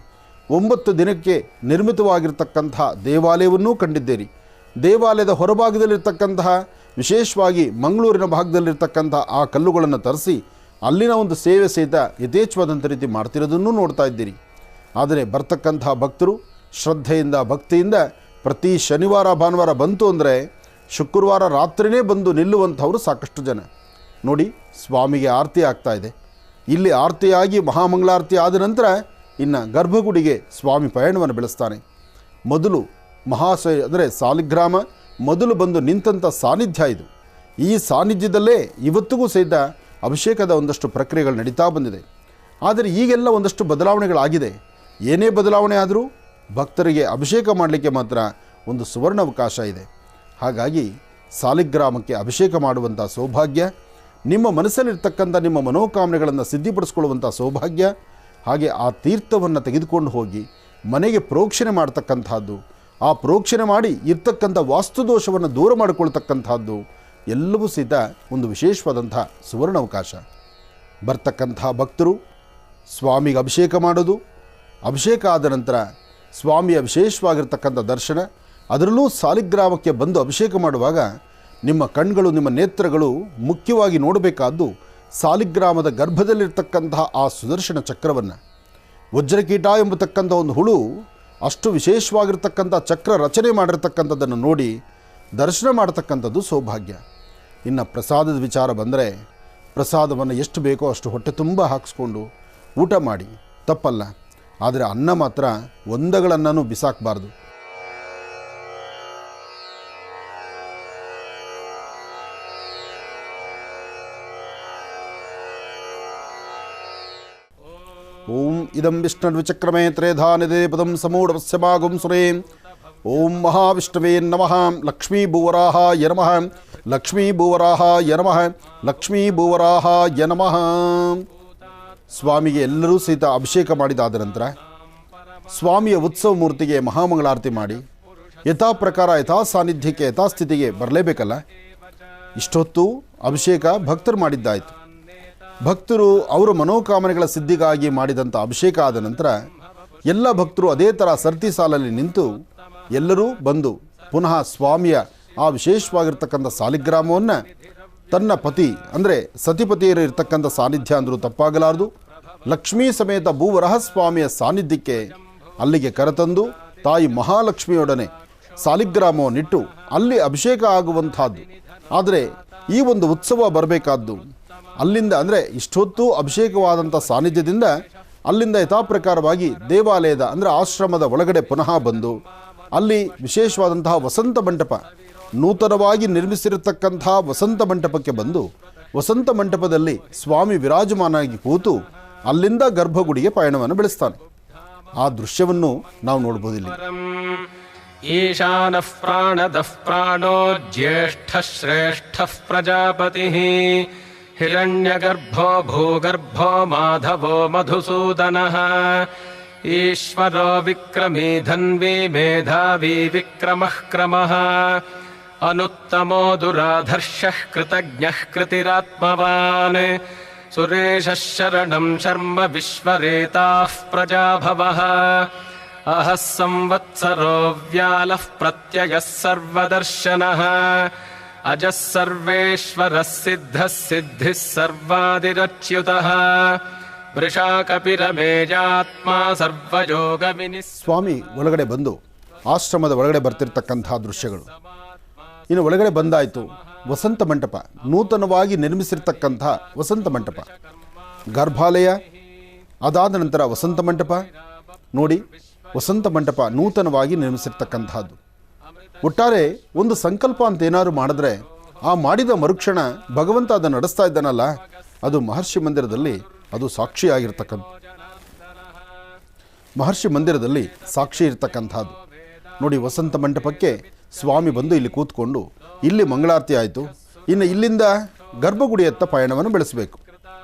9 ದಿನಕ್ಕೆ ನಿರ್ಮಿತವಾಗಿರ್ತಕ್ಕಂಥ ದೇವಾಲಯವನ್ನೂ ಕಂಡಿದ್ದೀರಿ. ದೇವಾಲಯದ ಹೊರಭಾಗದಲ್ಲಿರ್ತಕ್ಕಂತಹ ವಿಶೇಷವಾಗಿ ಮಂಗಳೂರಿನ ಭಾಗದಲ್ಲಿರ್ತಕ್ಕಂಥ ಆ ಕಲ್ಲುಗಳನ್ನು ತರಿಸಿ ಅಲ್ಲಿನ ಒಂದು ಸೇವೆ ಸಹಿತ ಯಥೇಚ್ಛವಾದಂಥ ರೀತಿ ಮಾಡ್ತಿರೋದನ್ನು ನೋಡ್ತಾ ಇದ್ದೀರಿ. ಆದರೆ ಬರ್ತಕ್ಕಂಥ ಭಕ್ತರು ಶ್ರದ್ಧೆಯಿಂದ, ಭಕ್ತಿಯಿಂದ ಪ್ರತಿ ಶನಿವಾರ ಭಾನುವಾರ ಬಂತು ಅಂದರೆ ಶುಕ್ರವಾರ ರಾತ್ರಿಯೇ ಬಂದು ನಿಲ್ಲುವಂಥವರು ಸಾಕಷ್ಟು ಜನ. ನೋಡಿ, ಸ್ವಾಮಿಗೆ ಆರತಿ ಆಗ್ತಾ ಇದೆ. ಇಲ್ಲಿ ಆರತಿಯಾಗಿ ಮಹಾಮಂಗಳಾರತಿ ಆದ ನಂತರ ಇನ್ನು ಗರ್ಭಗುಡಿಗೆ ಸ್ವಾಮಿ ಪಯಣವನ್ನು ಬೆಳೆಸ್ತಾನೆ. ಮೊದಲು ಅಂದರೆ ಸಾಲಿಗ್ರಾಮ ಮೊದಲು ಬಂದು ನಿಂತಹ ಸಾನ್ನಿಧ್ಯ ಇದು. ಈ ಸಾನ್ನಿಧ್ಯದಲ್ಲೇ ಇವತ್ತಿಗೂ ಸಹಿತ ಅಭಿಷೇಕದ ಒಂದಷ್ಟು ಪ್ರಕ್ರಿಯೆಗಳು ನಡೀತಾ ಬಂದಿದೆ. ಆದರೆ ಈಗೆಲ್ಲ ಒಂದಷ್ಟು ಬದಲಾವಣೆಗಳಾಗಿದೆ. ಏನೇ ಬದಲಾವಣೆ ಆದರೂ ಭಕ್ತರಿಗೆ ಅಭಿಷೇಕ ಮಾಡಲಿಕ್ಕೆ ಮಾತ್ರ ಒಂದು ಸುವರ್ಣಾವಕಾಶ ಇದೆ. ಹಾಗಾಗಿ ಸಾಲಿಗ್ರಾಮಕ್ಕೆ ಅಭಿಷೇಕ ಮಾಡುವಂಥ ಸೌಭಾಗ್ಯ, ನಿಮ್ಮ ಮನಸ್ಸಲ್ಲಿರ್ತಕ್ಕಂಥ ನಿಮ್ಮ ಮನೋಕಾಮನೆಗಳನ್ನು ಸಿದ್ಧಿಪಡಿಸ್ಕೊಳ್ಳುವಂಥ ಸೌಭಾಗ್ಯ, ಹಾಗೆ ಆ ತೀರ್ಥವನ್ನು ತೆಗೆದುಕೊಂಡು ಹೋಗಿ ಮನೆಗೆ ಪ್ರೋಕ್ಷಣೆ ಮಾಡ್ತಕ್ಕಂಥದ್ದು, ಆ ಪ್ರೋಕ್ಷಣೆ ಮಾಡಿ ಇರ್ತಕ್ಕಂಥ ವಾಸ್ತುದೋಷವನ್ನು ದೂರ ಮಾಡಿಕೊಳ್ತಕ್ಕಂಥದ್ದು ಎಲ್ಲವೂ ಸಹಿತ ಒಂದು ವಿಶೇಷವಾದಂಥ ಸುವರ್ಣಾವಕಾಶ. ಬರ್ತಕ್ಕಂಥ ಭಕ್ತರು ಸ್ವಾಮಿಗೆ ಅಭಿಷೇಕ ಮಾಡೋದು, ಅಭಿಷೇಕ ಆದ ನಂತರ ಸ್ವಾಮಿಯ ವಿಶೇಷವಾಗಿರ್ತಕ್ಕಂಥ ದರ್ಶನ, ಅದರಲ್ಲೂ ಸಾಲಿಗ್ರಾಮಕ್ಕೆ ಬಂದು ಅಭಿಷೇಕ ಮಾಡುವಾಗ ನಿಮ್ಮ ಕಣ್ಗಳು, ನಿಮ್ಮ ನೇತ್ರಗಳು ಮುಖ್ಯವಾಗಿ ನೋಡಬೇಕಾದ್ದು ಸಾಲಿಗ್ರಾಮದ ಗರ್ಭದಲ್ಲಿರ್ತಕ್ಕಂತಹ ಆ ಸುದರ್ಶನ ಚಕ್ರವನ್ನು. ವಜ್ರಕೀಟ ಎಂಬತಕ್ಕಂಥ ಒಂದು ಹುಳು ಅಷ್ಟು ವಿಶೇಷವಾಗಿರ್ತಕ್ಕಂಥ ಚಕ್ರ ರಚನೆ ಮಾಡಿರ್ತಕ್ಕಂಥದ್ದನ್ನು ನೋಡಿ ದರ್ಶನ ಮಾಡತಕ್ಕಂಥದ್ದು ಸೌಭಾಗ್ಯ. ಇನ್ನು ಪ್ರಸಾದದ ವಿಚಾರ ಬಂದರೆ ಪ್ರಸಾದವನ್ನು ಎಷ್ಟು ಬೇಕೋ ಅಷ್ಟು ಹೊಟ್ಟೆ ತುಂಬ ಹಾಕಿಸ್ಕೊಂಡು ಊಟ ಮಾಡಿ, ತಪ್ಪಲ್ಲ. ಆದರೆ ಅನ್ನ ಮಾತ್ರ ಒಂದಗಳನ್ನೂ ಬಿಸಾಕಬಾರ್ದು. ಓಂ ಇದಂ ವಿಷ್ಣುರ್ವಿಚಕ್ರಮೇ ತ್ರೇಧಾನಿದೆ ಪದಂ ಸಮೂಢವಸ್ಯ ಭಾಗಂ ಸುರೇಂ ಓಂ ಮಹಾವಿಷ್ಣವೇ ನಮಃ. ಲಕ್ಷ್ಮೀ ಭೂವರಾಹಾಯ ನಮಃ. ಲಕ್ಷ್ಮೀ ಭೂವರಾಹಾಯ ನಮಃ. ಲಕ್ಷ್ಮೀ ಭೂವರಾಹಾಯ ನಮಃ. ಸ್ವಾಮಿಗೆ ಎಲ್ಲರೂ ಸಹಿತ ಅಭಿಷೇಕ ಮಾಡಿದಾದ ನಂತರ ಸ್ವಾಮಿಯ ಉತ್ಸವ ಮೂರ್ತಿಗೆ ಮಹಾಮಂಗಳಾರತಿ ಮಾಡಿ ಯಥಾ ಪ್ರಕಾರ ಯಥಾ ಸಾನ್ನಿಧ್ಯಕ್ಕೆ ಯಥಾಸ್ಥಿತಿಗೆ ಬರಲೇಬೇಕಲ್ಲ. ಇಷ್ಟೊತ್ತು ಅಭಿಷೇಕ ಭಕ್ತರು ಮಾಡಿದ್ದಾಯಿತು. ಭಕ್ತರು ಅವರ ಮನೋಕಾಮನೆಗಳ ಸಿದ್ಧಿಗಾಗಿ ಮಾಡಿದಂಥ ಅಭಿಷೇಕ ಆದ ನಂತರ ಎಲ್ಲ ಭಕ್ತರು ಅದೇ ಥರ ಸರತಿ ಸಾಲಲ್ಲಿ ನಿಂತು ಎಲ್ಲರೂ ಬಂದು ಪುನಃ ಸ್ವಾಮಿಯ ಆ ವಿಶೇಷವಾಗಿರ್ತಕ್ಕಂಥ ಸಾಲಿಗ್ರಾಮವನ್ನು ತನ್ನ ಪತಿ ಅಂದರೆ ಸತಿಪತಿಯರು ಇರ್ತಕ್ಕಂಥ ಸಾನ್ನಿಧ್ಯ ಅಂದರೂ ತಪ್ಪಾಗಲಾರದು, ಲಕ್ಷ್ಮೀ ಸಮೇತ ಭೂವರಹ ಸ್ವಾಮಿಯ ಸಾನ್ನಿಧ್ಯಕ್ಕೆ ಅಲ್ಲಿಗೆ ಕರೆತಂದು ತಾಯಿ ಮಹಾಲಕ್ಷ್ಮಿಯೊಡನೆ ಸಾಲಿಗ್ರಾಮವನ್ನಿಟ್ಟು ಅಲ್ಲಿ ಅಭಿಷೇಕ ಆಗುವಂತಹದ್ದು. ಆದರೆ ಈ ಒಂದು ಉತ್ಸವ ಬರಬೇಕಾದ್ದು ಅಲ್ಲಿಂದ ಅಂದರೆ ಇಷ್ಟೊತ್ತು ಅಭಿಷೇಕವಾದಂಥ ಸಾನ್ನಿಧ್ಯದಿಂದ ಅಲ್ಲಿಂದ ಯಥಾಪ್ರಕಾರವಾಗಿ ದೇವಾಲಯದ ಅಂದರೆ ಆಶ್ರಮದ ಒಳಗಡೆ ಪುನಃ ಬಂದು ಅಲ್ಲಿ ವಿಶೇಷವಾದಂತಹ ವಸಂತ ಮಂಟಪ, ನೂತನವಾಗಿ ನಿರ್ಮಿಸಿರತಕ್ಕಂಥ ವಸಂತ ಮಂಟಪಕ್ಕೆ ಬಂದು ವಸಂತ ಮಂಟಪದಲ್ಲಿ ಸ್ವಾಮಿ ವಿರಾಜಮಾನಾಗಿ ಕೂತು ಅಲ್ಲಿಂದ ಗರ್ಭಗುಡಿಗೆ ಪಯಣವನ್ನು ಬೆಳೆಸ್ತಾನೆ. ಆ ದೃಶ್ಯವನ್ನು ನಾವು ನೋಡ್ಬೋದಿಲ್ಲ. ಈಶಾನಃ ಪ್ರಾಣದಃ ಪ್ರಾಣೋ ಜ್ಯೇಷ್ಠಃ ಶ್ರೇಷ್ಠಃ ಪ್ರಜಾಪತಿಃ ಹಿರಣ್ಯಗರ್ಭೋ ಭೂಗರ್ಭೋ ಮಾಧವೋ ಮಧುಸೂದನಃ ಈಶ್ವರೋ ವಿಕ್ರಮೀ ಧನ್ವೀ ಮೇಧಾವಿ ವಿಕ್ರಮಃ ಕ್ರಮಃ ಅನುತ್ತಮೋ ದುರಾಧರ್ಷಃ ಕೃತಜ್ಞಃ ಕೃತಿರಾತ್ಮವಾನ್ ಸುರೇಶಃ ಶರಣಂ ಶರ್ಮ ವಿಶ್ವರೇತಾಃ ಪ್ರಜಾಭವಃ ಅಹಃ ಸಂವತ್ಸರೋ ವ್ಯಾಲಃ ಪ್ರತ್ಯಯಃ ಸರ್ವದರ್ಶನಃ ಅಜಃ ಸರ್ವೇಶ್ವರಃ ಸಿದ್ಧಃ ಸಿದ್ಧಿಃ ಸರ್ವಾದಿರಚ್ಯುತಃ ವೃಷಾ ಕಪಿರಮೇಜಾತ್ಮ ಸರ್ವಯೋಗ ವಿನಿಸ್. ಸ್ವಾಮಿ ಒಳಗಡೆ ಬಂದು ಆಶ್ರಮದ ಒಳಗಡೆ ಬರ್ತಿರ್ತಕ್ಕಂಥ ದೃಶ್ಯಗಳು. ಇನ್ನು ಒಳಗಡೆ ಬಂದಾಯಿತು ವಸಂತ ಮಂಟಪ, ನೂತನವಾಗಿ ನಿರ್ಮಿಸಿರ್ತಕ್ಕಂಥ ವಸಂತ ಮಂಟಪ, ಗರ್ಭಾಲಯ, ಅದಾದ ನಂತರ ವಸಂತ ಮಂಟಪ. ನೋಡಿ, ವಸಂತ ಮಂಟಪ ನೂತನವಾಗಿ ನಿರ್ಮಿಸಿರ್ತಕ್ಕಂಥದ್ದು. ಒಟ್ಟಾರೆ ಒಂದು ಸಂಕಲ್ಪ ಅಂತ ಏನಾದ್ರು ಮಾಡಿದ್ರೆ ಆ ಮಾಡಿದ ಮರುಕ್ಷಣ ಭಗವಂತ ಅದನ್ನು ನಡೆಸ್ತಾ ಇದ್ದಾನಲ್ಲ, ಅದು ಮಹರ್ಷಿ ಮಂದಿರದಲ್ಲಿ ಅದು ಸಾಕ್ಷಿಯಾಗಿರ್ತಕ್ಕಂಥ ಮಹರ್ಷಿ ಮಂದಿರದಲ್ಲಿ ಸಾಕ್ಷಿ ಇರ್ತಕ್ಕಂಥದ್ದು. ನೋಡಿ, ವಸಂತ ಮಂಟಪಕ್ಕೆ ಸ್ವಾಮಿ ಬಂದು ಇಲ್ಲಿ ಕೂತ್ಕೊಂಡು ಇಲ್ಲಿ ಮಂಗಳಾರತಿ ಆಯಿತು. ಇನ್ನು ಇಲ್ಲಿಂದ ಗರ್ಭಗುಡಿಯತ್ತ ಪಯಣವನ್ನು ಬೆಳೆಸಬೇಕು.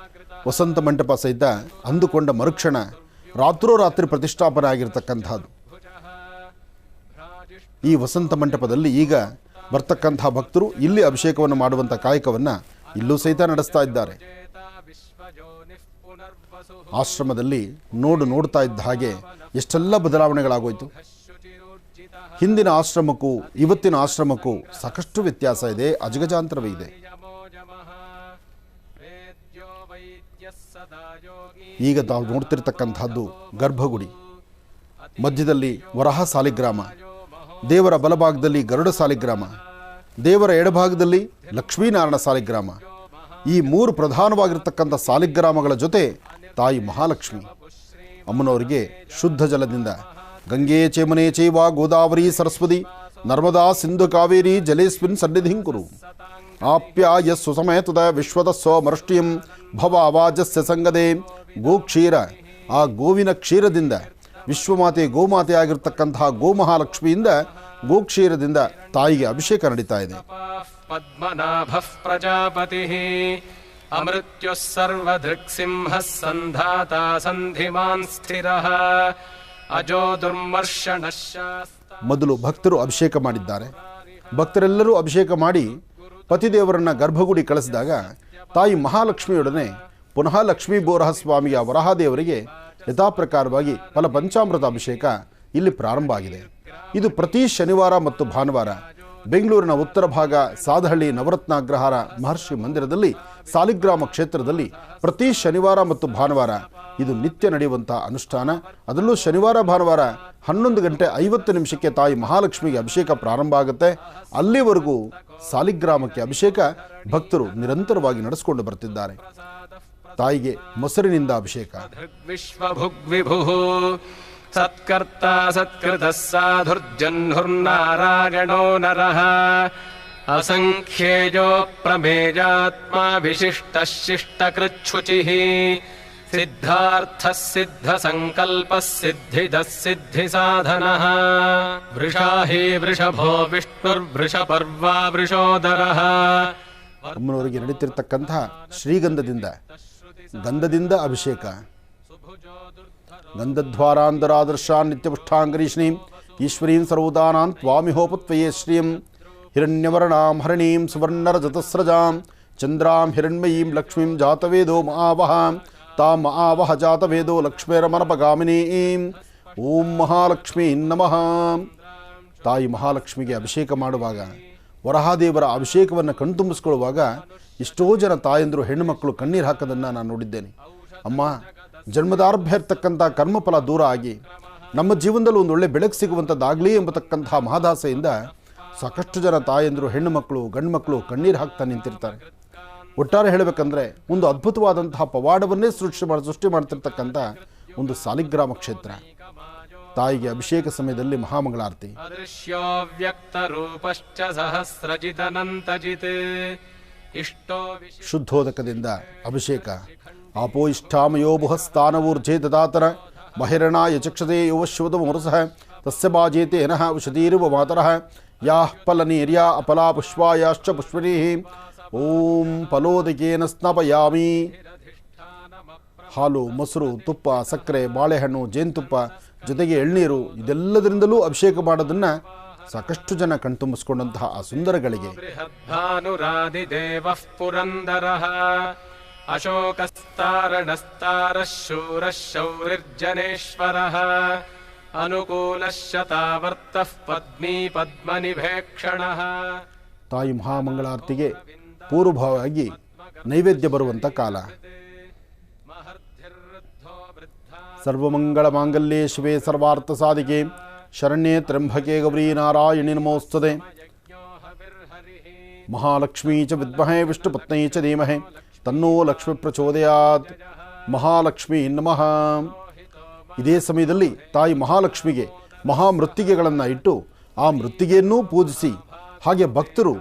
ವಸಂತ ಮಂಟಪ ಸಹಿತ ಅಂದುಕೊಂಡ ಮರುಕ್ಷಣ ರಾತ್ರೋರಾತ್ರಿ ಪ್ರತಿಷ್ಠಾಪನೆ ಆಗಿರ್ತಕ್ಕಂಥದ್ದು. ಈ ವಸಂತ ಮಂಟಪದಲ್ಲಿ ಈಗ ಬರ್ತಕ್ಕಂಥ ಭಕ್ತರು ಇಲ್ಲಿ ಅಭಿಷೇಕವನ್ನು ಮಾಡುವಂಥ ಕಾಯಕವನ್ನು ಇಲ್ಲೂ ಸಹಿತ ನಡೆಸ್ತಾ ಇದ್ದಾರೆ. ಆಶ್ರಮದಲ್ಲಿ ನೋಡ್ತಾ ಇದ್ದ ಹಾಗೆ ಎಷ್ಟೆಲ್ಲ ಬದಲಾವಣೆಗಳಾಗೋಯ್ತು. ಹಿಂದಿನ ಆಶ್ರಮಕ್ಕೂ ಇವತ್ತಿನ ಆಶ್ರಮಕ್ಕೂ ಸಾಕಷ್ಟು ವ್ಯತ್ಯಾಸ ಇದೆ, ಅಜಗಜಾಂತರವೇ ಇದೆ. ಈಗ ತಾವು ನೋಡ್ತಿರ್ತಕ್ಕಂಥದ್ದು ಗರ್ಭಗುಡಿ, ಮಧ್ಯದಲ್ಲಿ ವರಹ ಸಾಲಿಗ್ರಾಮ, ದೇವರ ಬಲಭಾಗದಲ್ಲಿ ಗರುಡ ಸಾಲಿಗ್ರಾಮ, ದೇವರ ಎಡಭಾಗದಲ್ಲಿ ಲಕ್ಷ್ಮೀನಾರಾಯಣ ಸಾಲಿಗ್ರಾಮ. ಈ ಮೂರು ಪ್ರಧಾನವಾಗಿರ್ತಕ್ಕಂಥ ಸಾಲಿಗ್ರಾಮಗಳ ಜೊತೆ ತಾಯಿ ಮಹಾಲಕ್ಷ್ಮಿ ಅಮ್ಮನವರಿಗೆ ಶುದ್ಧ ಜಲದಿಂದ ಗಂಗೆ ಚೇಮನೆ ಚೈವ ಗೋದಾವರಿ ಸರಸ್ವತಿ ನರ್ಮದಾ ಸಿಂಧು ಕಾವೇರಿ ಜಲೇಸ್ಮಿನ್ ಸನ್ನಿಧಿಂ ಕುರು ಆಪ್ಯಾಯ ಸುಸಮೇತದ ವಿಶ್ವದ ಸ್ವಮರಷ್ಟಿಯಂ ಭವ ಅವಾಜಸ್ಯ ಸಂಗದೆ ಗೋಕ್ಷೀರ. ಆ ಗೋವಿನ ಕ್ಷೀರದಿಂದ ವಿಶ್ವಮಾತೆ ಗೋಮಾತೆ ಆಗಿರ್ತಕ್ಕಂತಹ ಗೋಮಹಾಲಕ್ಷ್ಮಿಯಿಂದ ಗೋಕ್ಷೀರದಿಂದ ತಾಯಿಗೆ ಅಭಿಷೇಕ ನಡೀತಾ ಇದೆ. ಪದ್ಮನಾಭ ಪ್ರಜಾಪತಿ ಅಮೃತ್ಯು ಸರ್ವದೃಕ್ಸಿಂಹ ಸಂಧಾತ ಸಂಧಿಮಾನ್ ಸ್ಥಿರ ಅಜೋ ದುರ್ಮರ್ಷಣ. ಮೊದಲು ಭಕ್ತರು ಅಭಿಷೇಕ ಮಾಡಿದ್ದಾರೆ. ಭಕ್ತರೆಲ್ಲರೂ ಅಭಿಷೇಕ ಮಾಡಿ ಪತಿದೇವರನ್ನ ಗರ್ಭಗುಡಿ ಕಳಿಸಿದಾಗ ತಾಯಿ ಮಹಾಲಕ್ಷ್ಮಿಯೊಡನೆ ಪುನಃ ಲಕ್ಷ್ಮೀ ಬೋರಹ ಸ್ವಾಮಿಯ ವರಹಾದೇವರಿಗೆ ಯಥಾಪ್ರಕಾರವಾಗಿ ಫಲ ಪಂಚಾಮೃತ ಅಭಿಷೇಕ ಇಲ್ಲಿ ಪ್ರಾರಂಭ ಆಗಿದೆ. ಇದು ಪ್ರತಿ ಶನಿವಾರ ಮತ್ತು ಭಾನುವಾರ ಬೆಂಗಳೂರಿನ ಉತ್ತರ ಭಾಗ ಸಾದಹಳ್ಳಿ ನವರತ್ನ ಅಗ್ರಹಾರ ಮಹರ್ಷಿ ಮಂದಿರದಲ್ಲಿ ಸಾಲಿಗ್ರಾಮ ಕ್ಷೇತ್ರದಲ್ಲಿ ಪ್ರತಿ ಶನಿವಾರ ಮತ್ತು ಭಾನುವಾರ ಇದು ನಿತ್ಯ ನಡೆಯುವಂತಹ ಅನುಷ್ಠಾನ. ಅದರಲ್ಲೂ ಶನಿವಾರ ಭಾನುವಾರ 11:50 ತಾಯಿ ಮಹಾಲಕ್ಷ್ಮಿಗೆ ಅಭಿಷೇಕ ಪ್ರಾರಂಭ ಆಗುತ್ತೆ. ಅಲ್ಲಿವರೆಗೂ ಸಾಲಿಗ್ರಾಮಕ್ಕೆ ಅಭಿಷೇಕ ಭಕ್ತರು ನಿರಂತರವಾಗಿ ನಡೆಸಿಕೊಂಡು ಬರ್ತಿದ್ದಾರೆ. ತಾಯಿಗೆ ಮೊಸರಿನಿಂದ ಅಭಿಷೇಕ. ಸತ್ಕರ್ತ ಸತ್ಕೃತ ಸಾಧುರ್ಜನ್ಹುರ್ನಾರಾಯಣೋ ನರಃ ಅಸಂಖ್ಯೇಯೋ ಪ್ರಮೇಯಾತ್ಮ ವಿಶಿಷ್ಟ ಶಿಷ್ಟ ಕೃಚ್ಛುಚಿಃ सिद्धार्थः सिद्धसङ्कल्पः सिद्धिदः सिद्धिसाधनः वृषा हि वृषभो विष्णुर्वृषपर्वा वृषोदरः. ಅಮ್ಮನವರಿಗೆ ನಡೀತಿರ್ತಕ್ಕಂಥ ಶ್ರೀಗಂಧದಿಂದ ಗಂಧದಿಂದ ಅಭಿಷೇಕ ಗಂಧದ್ವಾರಾಂಧರಾದರ್ಶಾನ್ ನಿತ್ಯಪುಷ್ಟಾಂಗರೀಷ್ಣೀಂ ಈಶ್ವರೀಂ ಸರ್ವದಾನಾನ್ ತ್ವಾಮಿಹೋಪತ್ವಯೇ ಶ್ರಿಯಂ ಹಿರಣ್ಯವರ್ಣಾಂ ಹರಣೀಂ ಸುವರ್ಣರಜತಸ್ರಜಾಂ ಚಂದ್ರಾಂ ಹಿರಣ್ಮಯೀಂ ಲಕ್ಷ್ಮೀಂ ಜಾತವೇದೋ ಮಹಾವಹಾಂ ತಾಂ ಮಹಾವಹ ಜಾತವೇದೋ ಲಕ್ಷ್ಮೀರಮನಪಗಾಮಿನೀಂ ಓಂ ಮಹಾಲಕ್ಷ್ಮೀ ನಮಃ. ತಾಯಿ ಮಹಾಲಕ್ಷ್ಮಿಗೆ ಅಭಿಷೇಕ ಮಾಡುವಾಗ, ವರಹಾದೇವರ ಅಭಿಷೇಕವನ್ನು ಕಣ್ತುಂಬಿಸ್ಕೊಳ್ಳುವಾಗ ಎಷ್ಟೋ ಜನ ತಾಯಂದರು ಹೆಣ್ಣುಮಕ್ಕಳು ಕಣ್ಣೀರು ಹಾಕೋದನ್ನು ನಾನು ನೋಡಿದ್ದೇನೆ. ಅಮ್ಮ, ಜನ್ಮದಾರಭ್ಯ ಇರ್ತಕ್ಕಂಥ ಕರ್ಮಫಲ ದೂರ ಆಗಿ ನಮ್ಮ ಜೀವನದಲ್ಲಿ ಒಂದು ಒಳ್ಳೆ ಬೆಳಕು ಸಿಗುವಂಥದ್ದಾಗಲಿ ಎಂಬತಕ್ಕಂಥ ಮಹದಾಸೆಯಿಂದ ಸಾಕಷ್ಟು ಜನ ತಾಯಂದರು ಹೆಣ್ಣು ಮಕ್ಕಳು ಗಂಡು ಮಕ್ಕಳು ಕಣ್ಣೀರು ಹಾಕ್ತಾ ನಿಂತಿರ್ತಾರೆ. ಒಟ್ಟಾರೆ ಹೇಳಬೇಕಂದ್ರೆ ಒಂದು ಅದ್ಭುತವಾದಂತಹ ಪವಾಡವನ್ನೇ ಸೃಷ್ಟಿ ಮಾಡ್ತಿರ್ತಕ್ಕಂಥ ಒಂದು ಸಾಲಿಗ್ರಾಮ ಕ್ಷೇತ್ರ. ತಾಯಿಗೆ ಅಭಿಷೇಕ ಸಮಯದಲ್ಲಿ ಮಹಾಮಂಗಳಾರತಿ. ಅದೃಶ್ಯೋ ವ್ಯಕ್ತ ರೂಪಶ್ಚ ಸಹಸ್ರಜಿತನಂತಜಿತ್ ಇಷ್ಟೋ ಶುದ್ಧೋದಕದಿಂದ ಅಭಿಷೇಕ. ಆಪೋ ಇಷ್ಟಾಮಯೋ ಬುಹಸ್ಥಾನವೂರ್ಜೆ ದದಾತರ ಬಹಿರಣಾಯ ಚಕ್ಷತೆ ಯೋವಶ್ವದ ಮುರಸಃ ತಸ್ಯ ಬಾಜೇತೆ ಏನಃ ಔಷಧೀರುವ ಮಾತರಃ ಯಾಃ ಫಲನೀರ್ಯಾ ಅಫಲಾ ಪುಷ್ಪಾಯಾಶ್ಚ ಪುಷ್ಪಣೀಃ ಓಂ ಫಲೋದಕೇನ ಸ್ನಾಪಯಾಮಿ. ಹಾಲು, ಮೊಸರು, ತುಪ್ಪ, ಸಕ್ಕರೆ, ಬಾಳೆಹಣ್ಣು, ಜೇನುತುಪ್ಪ ಜೊತೆಗೆ ಎಳ್ನೀರು ಇದೆಲ್ಲದರಿಂದಲೂ ಅಭಿಷೇಕ ಮಾಡೋದನ್ನು ಸಾಕಷ್ಟು ಜನ ಕಣ್ತುಂಬಿಸ್ಕೊಂಡಂತಹ ಆ ಸುಂದರಗಳಿಗೆ ಬೃಹದ್ಭಾನುರಾದಿದೇವಃ ಪುರಂದರಃ ಅಶೋಕಸ್ತಾರಣಸ್ತಾರಃ ಶೂರಃ ಶೌರಿರ್ಜನೇಶ್ವರಃ ಅನುಕೂಲಶ್ಚತಾವರ್ತಃ ಪದ್ಮೀ ಪದ್ಮನಿಭೇಕ್ಷಣಃ. ತಾಯಿ ಮಹಾಮಂಗಳಾರತಿಗೆ ಪೂರ್ವಭಾವವಾಗಿ ನೈವೇದ್ಯ ಬರುವಂಥ ಕಾಲ. ಸರ್ವಮಂಗಳ ಮಾಂಗಲ್ಯೆ ಶಿವೆ ಸರ್ವಾರ್ಥ ಸಾಧಿಕೆ ಶರಣ್ಯೇ ತ್ರ್ಯಂಬಕೆ ಗೌರಿ ನಾರಾಯಣಿ ನಮೋಸ್ತುತೆ. ಮಹಾಲಕ್ಷ್ಮೀ ಚ ವಿದ್ಮಹೇ ವಿಷ್ಣುಪತ್ನೈ ಚ ಧೀಮಹಿ ತನ್ನೋ ಲಕ್ಷ್ಮಿ ಪ್ರಚೋದಯಾತ್. ಮಹಾಲಕ್ಷ್ಮೀ ನಮಃ. ಇದೇ ಸಮಯದಲ್ಲಿ ತಾಯಿ ಮಹಾಲಕ್ಷ್ಮಿಗೆ ಮಹಾಮೃತ್ತಿಗೆಗಳನ್ನು ಇಟ್ಟು ಆ ಮೃತ್ತಿಗೆಯನ್ನೂ ಪೂಜಿಸಿ, ಹಾಗೆ ಭಕ್ತರು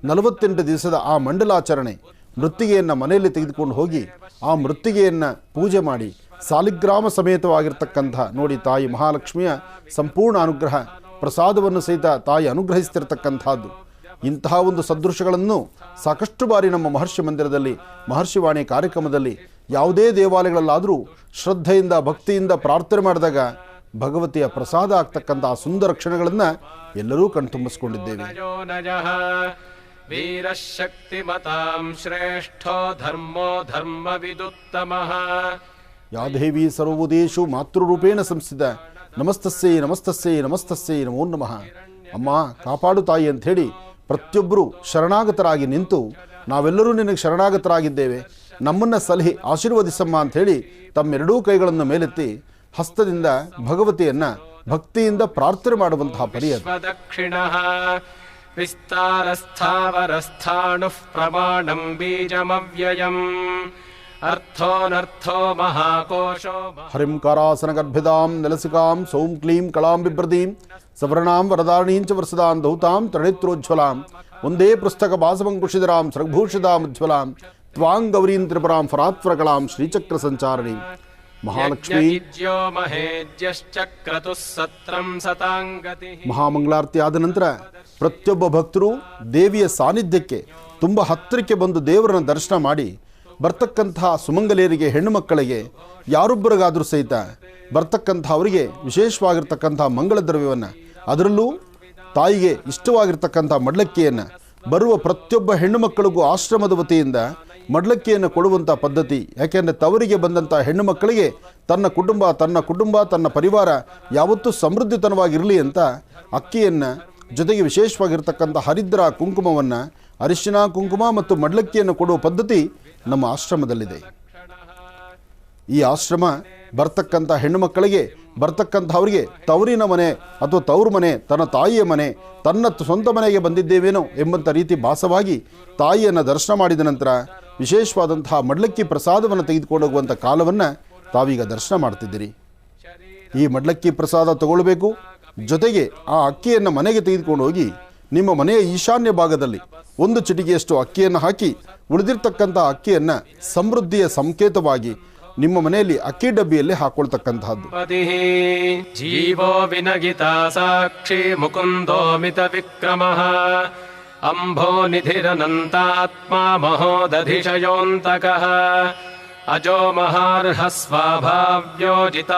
48 ದಿವಸದ ಆ ಮಂಡಲಾಚರಣೆ ಮೃತ್ತಿಗೆಯನ್ನು ಮನೆಯಲ್ಲಿ ತೆಗೆದುಕೊಂಡು ಹೋಗಿ ಆ ಮೃತ್ತಿಗೆಯನ್ನು ಪೂಜೆ ಮಾಡಿ ಸಾಲಿಗ್ರಾಮ ಸಮೇತವಾಗಿರ್ತಕ್ಕಂಥ ನೋಡಿ ತಾಯಿ ಮಹಾಲಕ್ಷ್ಮಿಯ ಸಂಪೂರ್ಣ ಅನುಗ್ರಹ ಪ್ರಸಾದವನ್ನು ಸಹಿತ ತಾಯಿ ಅನುಗ್ರಹಿಸ್ತಿರ್ತಕ್ಕಂಥದ್ದು. ಇಂತಹ ಒಂದು ಸದೃಶಗಳನ್ನು ಸಾಕಷ್ಟು ಬಾರಿ ನಮ್ಮ ಮಹರ್ಷಿ ಮಂದಿರದಲ್ಲಿ ಮಹರ್ಷಿವಾಣಿ ಕಾರ್ಯಕ್ರಮದಲ್ಲಿ ಯಾವುದೇ ದೇವಾಲಯಗಳಲ್ಲಾದರೂ ಶ್ರದ್ಧೆಯಿಂದ ಭಕ್ತಿಯಿಂದ ಪ್ರಾರ್ಥನೆ ಮಾಡಿದಾಗ ಭಗವತಿಯ ಪ್ರಸಾದ ಆಗ್ತಕ್ಕಂಥ ಆ ಸುಂದರ ಕ್ಷಣಗಳನ್ನು ಎಲ್ಲರೂ ಕಣ್ತುಂಬಿಸ್ಕೊಂಡಿದ್ದೇವೆ. ವೀರಶಕ್ತಿಮತಾಂ ಶ್ರೇಷ್ಠೋ ಧರ್ಮೋ ಧರ್ಮವಿದುತ್ತಮಃ. ಯಾ ದೇವಿ ಸರ್ವೋದೇಶು ಮಾತೃರೂಪೇಣ ಸಂಸ್ಥಿತ ನಮಸ್ತಸ್ಸೇ ನಮಸ್ತಸ್ಸೇ ನಮಸ್ತಸ್ಸೇ ನಮೋ ನಮಃ. ಅಮ್ಮ ಕಾಪಾಡು ತಾಯಿ ಅಂಥೇಳಿ ಪ್ರತಿಯೊಬ್ಬರು ಶರಣಾಗತರಾಗಿ ನಿಂತು ನಾವೆಲ್ಲರೂ ನಿನಗೆ ಶರಣಾಗತರಾಗಿದ್ದೇವೆ, ನಮ್ಮನ್ನು ಸಲಹೆ ಆಶೀರ್ವದಿಸಮ್ಮ ಅಂಥೇಳಿ ತಮ್ಮೆರಡೂ ಕೈಗಳನ್ನು ಮೇಲೆತ್ತಿ ಹಸ್ತದಿಂದ ಭಗವತಿಯನ್ನು ಭಕ್ತಿಯಿಂದ ಪ್ರಾರ್ಥನೆ ಮಾಡುವಂತಹ ಪರಿಯರ್. ದಕ್ಷಿಣಃ ವಿಸ್ತಾರಸ್ಥಾವರಸ್ಥಾಣುಃ ಪ್ರಮಾಣಂ ಬೀಜಮವ್ಯಯಂ ಅರ್ಥೋನರ್ಥೋ ಮಹಾಕೋಶೋ. ಹರಿಂಕಾರಾಸನ ಗರ್ಭಿದಾಂ ನೆಲಸಿಕಾಂ ಸೌಂ ಕ್ಲೀಂ ಕಳಾಂ ಬಿಭ್ರದೀಂ ಸವರ್ಣಾಂ ವರದಾರಣೀಂಚ ವರ್ಷದಾಂ ದೌತಾಂ ತೃಣಿತ್ರೋಜ್ವಲಾಂ ಒಂದೇ ಪುಸ್ತಕ ಭಾಸಮಂಕುಶಿಧರಾಂ ಸರ್ಗಭೂಷಿತಾಂ ತ್ವಾಂ ಗೌರೀಂ ತ್ರಿಪುರಾಂ ಫರಾತ್ವರಕಳಾಂ ಶ್ರೀಚಕ್ರ ಸಂಚಾರಣಿ. ಮಹಾಲಕ್ಷ್ಮಿ ಮಹಾಮಂಗಳಾರತಿ ಆದ ನಂತರ ಪ್ರತಿಯೊಬ್ಬ ಭಕ್ತರು ದೇವಿಯ ಸಾನ್ನಿಧ್ಯಕ್ಕೆ ತುಂಬ ಹತ್ತಿರಕ್ಕೆ ಬಂದು ದೇವರನ್ನ ದರ್ಶನ ಮಾಡಿ ಬರ್ತಕ್ಕಂತಹ ಸುಮಂಗಲಿಯರಿಗೆ ಹೆಣ್ಣು ಮಕ್ಕಳಿಗೆ ಯಾರೊಬ್ಬರಿಗಾದರೂ ಸಹಿತ ಬರ್ತಕ್ಕಂಥವರಿಗೆ ವಿಶೇಷವಾಗಿರ್ತಕ್ಕಂಥ ಮಂಗಳ ದ್ರವ್ಯವನ್ನು ಅದರಲ್ಲೂ ತಾಯಿಗೆ ಇಷ್ಟವಾಗಿರ್ತಕ್ಕಂಥ ಮಡ್ಲಕ್ಕಿಯನ್ನು ಬರುವ ಪ್ರತಿಯೊಬ್ಬ ಹೆಣ್ಣು ಮಕ್ಕಳಿಗೂ ಆಶ್ರಮದ ವತಿಯಿಂದ ಮಡ್ಲಕ್ಕಿಯನ್ನು ಕೊಡುವಂಥ ಪದ್ಧತಿ. ಯಾಕೆಂದರೆ ತವರಿಗೆ ಬಂದಂಥ ಹೆಣ್ಣು ಮಕ್ಕಳಿಗೆ ತನ್ನ ಕುಟುಂಬ ತನ್ನ ಪರಿವಾರ ಯಾವತ್ತೂ ಸಮೃದ್ಧಿತನವಾಗಿರಲಿ ಅಂತ ಅಕ್ಕಿಯನ್ನು ಜೊತೆಗೆ ವಿಶೇಷವಾಗಿರ್ತಕ್ಕಂಥ ಹರಿದ್ರ ಕುಂಕುಮವನ್ನು ಅರಿಶಿನ ಕುಂಕುಮ ಮತ್ತು ಮಡ್ಲಕ್ಕಿಯನ್ನು ಕೊಡುವ ಪದ್ಧತಿ ನಮ್ಮ ಆಶ್ರಮದಲ್ಲಿದೆ. ಈ ಆಶ್ರಮ ಬರ್ತಕ್ಕಂಥ ಹೆಣ್ಣು ಮಕ್ಕಳಿಗೆ ಬರ್ತಕ್ಕಂಥವರಿಗೆ ತವರಿನ ಮನೆ ಅಥವಾ ತವರು ಮನೆ ತನ್ನ ತಾಯಿಯ ಮನೆ ತನ್ನ ಸ್ವಂತ ಮನೆಗೆ ಬಂದಿದ್ದೇವೇನೋ ಎಂಬಂಥ ರೀತಿ ಭಾಸವಾಗಿ ತಾಯಿಯನ್ನು ದರ್ಶನ ಮಾಡಿದ ನಂತರ ವಿಶೇಷವಾದಂತಹ ಮಡ್ಲಕ್ಕಿ ಪ್ರಸಾದವನ್ನು ತೆಗೆದುಕೊಂಡು ಹೋಗುವಂಥ ಕಾಲವನ್ನು ತಾವೀಗ ದರ್ಶನ ಮಾಡ್ತಿದ್ದೀರಿ. ಈ ಮಡ್ಲಕ್ಕಿ ಪ್ರಸಾದ ತಗೊಳ್ಬೇಕು, ಜೊತೆಗೆ ಆ ಅಕ್ಕಿಯನ್ನು ಮನೆಗೆ ತೆಗೆದುಕೊಂಡು ಹೋಗಿ ನಿಮ್ಮ ಮನೆಯ ಈಶಾನ್ಯ ಭಾಗದಲ್ಲಿ ಒಂದು ಚಿಟಿಕೆಯಷ್ಟು ಅಕ್ಕಿಯನ್ನು ಹಾಕಿ ಉಳಿದಿರ್ತಕ್ಕಂಥ ಅಕ್ಕಿಯನ್ನು ಸಮೃದ್ಧಿಯ ಸಂಕೇತವಾಗಿ ನಿಮ್ಮ ಮನೆಯಲ್ಲಿ ಅಕ್ಕಿ ಡಬ್ಬಿಯಲ್ಲಿ ಹಾಕೊಳ್ತಕ್ಕಂತಹದ್ದು. ಪತಿಃ ಜೀವೋ ವಿನಗಿತ ಸಾಕ್ಷಿ ಮುಕುಂದೋಮಿತ ವಿಕ್ರಮಃ ಅಂಭೋ ನಿಧಿರನಂತಾತ್ಮ ಮಹೋದಧಿಶಯೋಂತಕಃ ಅಜೋ ಮಹಾರ್ಹ ಸ್ವಾಭಾವ್ಯೋಜಿತ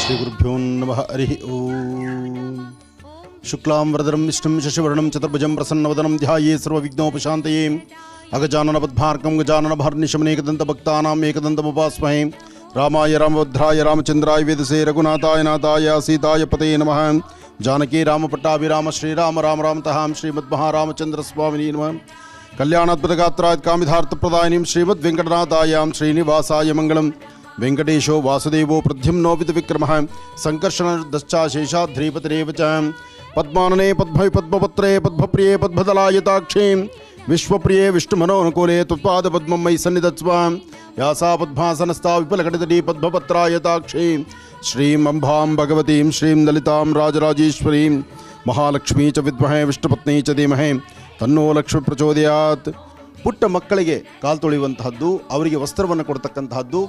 ಶ್ರೀ ಗುರುಭ್ಯೋ ನಮಃ. ಹರಿ ಓಂ. ಶುಕ್ಲಾಂ ವರದರಂ ವಿಷ್ಣುಂ ಶಶಿವರ್ಣಂ ಚತುರ್ಭುಜಂ ಪ್ರಸನ್ನವದನಂ ಧ್ಯಾಯೇ ಸರ್ವವಿಘ್ನೋಪಶಾಂತಯೇ ಅಗಜಾನನ ಪದ್ಮಾರ್ಕಂ ಗಜಾನನ ಭಾರ್ನಿಶಮನೇಕದಂತಭಕ್ತಾನಾಂ ಏಕದಂತಮುಪಾಸ್ಮಹೇ. ರಾಮಾಯ ರಾಮಭದ್ರಾಯ ರಾಮಚಂದ್ರಾಯ ವೇದಸೇ ರಘುನಾಥಾಯ ನಾಥಾಯ ಸೀತಾಯ ಪತೇ ನಮಃ. ಜಾನಕಿ ರಾಮಪಟ್ಟಾಭಿರಾಮ ಶ್ರೀರಾಮ ರಾಮ ರಾಮತಃ ಶ್ರೀಮದ್ಮಹಾರಾಮಚಂದ್ರ ಸ್ವಾಮಿನೇ ನಮಃ. ಕಲ್ಯಾಣಾದ್ಭುತಗಾತ್ರಾಯ ಕಾಮಿಧಾರ್ಥಪ್ರದಾಯಿನೀಂ ಶ್ರೀಮದ್ ವೆಂಕಟನಾಥಾಯಾಂ ಶ್ರೀನಿವಾಸಾಯ ಮಂಗಳಂ. ವೆಂಕಟೇಶೋ ವಾಸುದೇವೋ ಪ್ರದ್ಯುಮ್ನೋ ವಿಕ್ರಮಃ ಸಂಕರ್ಷಣದಶ್ಚ ಶೇಷಾದ್ರಿಪತಿರೇವ ಚ. ಪದ್ಮಾನನೆ ಪದ್ಮಪತ್ರೇ ಪದ್ಮಪ್ರಿಯೇ ಪದ್ಮದಲಾಯತಾಕ್ಷೇ ವಿಶ್ವಪ್ರಿಯೇ ವಿಷ್ಣುಮನೋನುಕೂಲೆ ತ್ವತ್ಪಾದಪದ್ಮಂ ಮಯಿ ಸನ್ನಿಧತ್ಸ್ವ. ಯಾಸಾ ಪದ್ಮಾಸನಸ್ಥಾ ವಿಪುಲಕಟಿತಟೀ ಪದ್ಮಪತ್ರಾಯತಾಕ್ಷೇ ಶ್ರೀಂ ಅಂಬಾಂ ಭಗವತೀಂ ಶ್ರೀಂ ಲಲಿತಾಂ ರಾಜರಾಜೇಶ್ವರೀಂ ಮಹಾಲಕ್ಷ್ಮೀ ಚ ವಿದ್ಮಹೇ ವಿಷ್ಣುಪತ್ನಿ ಚ ಧೀಮಹಿ ತನ್ನೋ ಲಕ್ಷ್ಮಿ ಪ್ರಚೋದಯಾತ್. ಪುಟ್ಟ ಮಕ್ಕಳಿಗೆ ಕಾಲು ತೊಳೆಯುವಂತಹದ್ದು, ಅವರಿಗೆ ವಸ್ತ್ರವನ್ನು ಕೊಡ್ತಕ್ಕಂತಹದ್ದು,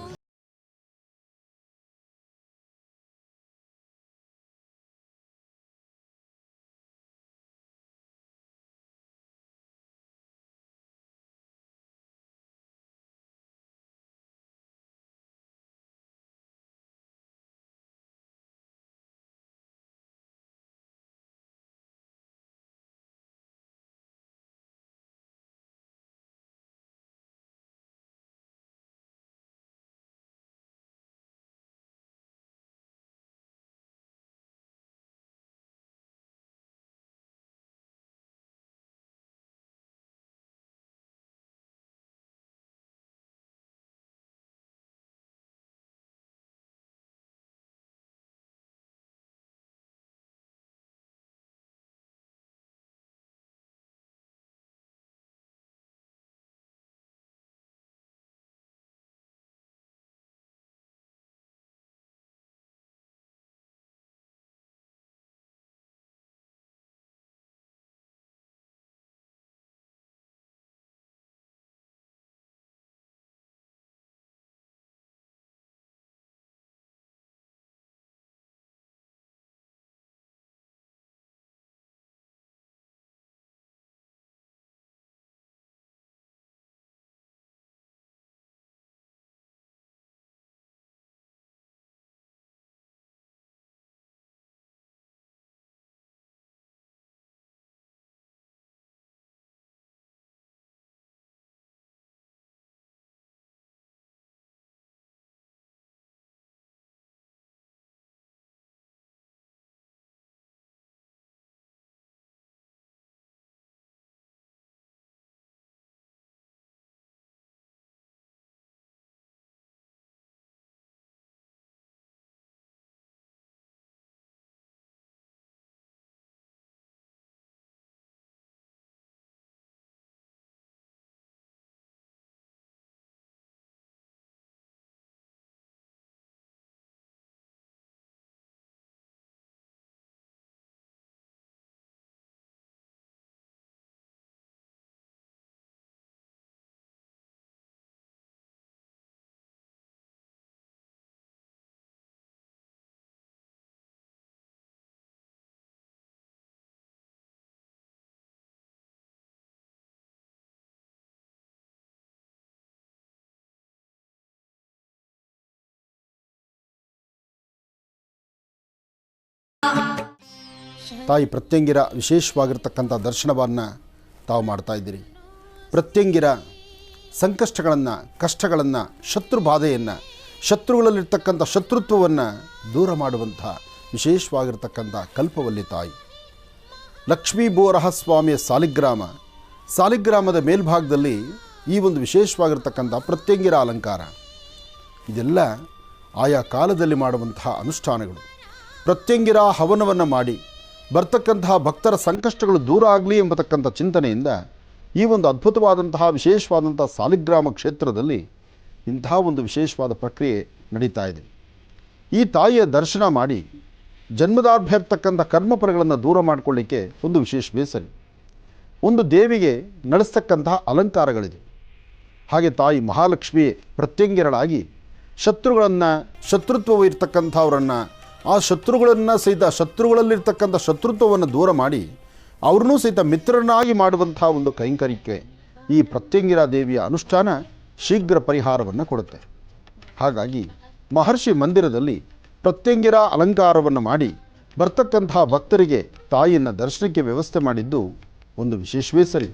ತಾಯಿ ಪ್ರತ್ಯಂಗಿರ ವಿಶೇಷವಾಗಿರ್ತಕ್ಕಂಥ ದರ್ಶನವನ್ನು ತಾವು ಮಾಡ್ತಾ ಇದ್ದೀರಿ. ಪ್ರತ್ಯಂಗಿರ ಸಂಕಷ್ಟಗಳನ್ನು, ಕಷ್ಟಗಳನ್ನು, ಶತ್ರು ಬಾಧೆಯನ್ನು, ಶತ್ರುಗಳಲ್ಲಿರ್ತಕ್ಕಂಥ ಶತ್ರುತ್ವವನ್ನು ದೂರ ಮಾಡುವಂಥ ವಿಶೇಷವಾಗಿರ್ತಕ್ಕಂಥ ಕಲ್ಪವಲ್ಲಿ ತಾಯಿ. ಲಕ್ಷ್ಮೀ ಬೋರಹಸ್ವಾಮಿಯ ಸಾಲಿಗ್ರಾಮದ ಮೇಲ್ಭಾಗದಲ್ಲಿ ಈ ಒಂದು ವಿಶೇಷವಾಗಿರ್ತಕ್ಕಂಥ ಪ್ರತ್ಯಂಗಿರ ಅಲಂಕಾರ, ಇದೆಲ್ಲ ಆಯಾ ಕಾಲದಲ್ಲಿ ಮಾಡುವಂತಹ ಅನುಷ್ಠಾನಗಳು. ಪ್ರತ್ಯಂಗಿರ ಹವನವನ್ನು ಮಾಡಿ ಬರ್ತಕ್ಕಂತಹ ಭಕ್ತರ ಸಂಕಷ್ಟಗಳು ದೂರ ಆಗಲಿ ಎಂಬತಕ್ಕಂಥ ಚಿಂತನೆಯಿಂದ ಈ ಒಂದು ಅದ್ಭುತವಾದಂತಹ ವಿಶೇಷವಾದಂಥ ಸಾಲಿಗ್ರಾಮ ಕ್ಷೇತ್ರದಲ್ಲಿ ಇಂತಹ ಒಂದು ವಿಶೇಷವಾದ ಪ್ರಕ್ರಿಯೆ ನಡೀತಾ ಇದೆ. ಈ ತಾಯಿಯ ದರ್ಶನ ಮಾಡಿ ಜನ್ಮದಾರ್ಭ್ಯ ಇರ್ತಕ್ಕಂಥ ಕರ್ಮಫಲಗಳನ್ನು ದೂರ ಮಾಡಿಕೊಳ್ಳಿಕ್ಕೆ ಒಂದು ವಿಶೇಷ ಬೇಸರಿ. ಒಂದು ದೇವಿಗೆ ನಡೆಸ್ತಕ್ಕಂತಹ ಅಲಂಕಾರಗಳಿದೆ. ಹಾಗೆ ತಾಯಿ ಮಹಾಲಕ್ಷ್ಮಿ ಪ್ರತ್ಯಂಗಿರಳಾಗಿ ಶತ್ರುತ್ವ ಇರ್ತಕ್ಕಂಥವರನ್ನು, ಆ ಶತ್ರುಗಳನ್ನು ಸಹಿತ, ಶತ್ರುಗಳಲ್ಲಿರ್ತಕ್ಕಂಥ ಶತ್ರುತ್ವವನ್ನು ದೂರ ಮಾಡಿ ಅವ್ರನ್ನೂ ಸಹಿತ ಮಿತ್ರರನ್ನಾಗಿ ಮಾಡುವಂಥ ಒಂದು ಕೈಂಕರ್ಯಕ್ಕೆ ಈ ಪ್ರತ್ಯಂಗಿರ ದೇವಿಯ ಅನುಷ್ಠಾನ ಶೀಘ್ರ ಪರಿಹಾರವನ್ನು ಕೊಡುತ್ತೆ. ಹಾಗಾಗಿ ಮಹರ್ಷಿ ಮಂದಿರದಲ್ಲಿ ಪ್ರತ್ಯಂಗಿರ ಅಲಂಕಾರವನ್ನು ಮಾಡಿ ಬರ್ತಕ್ಕಂತಹ ಭಕ್ತರಿಗೆ ತಾಯಿಯನ್ನು ದರ್ಶನಕ್ಕೆ ವ್ಯವಸ್ಥೆ ಮಾಡಿದ್ದು ಒಂದು ವಿಶೇಷವೇ ಸರಿ.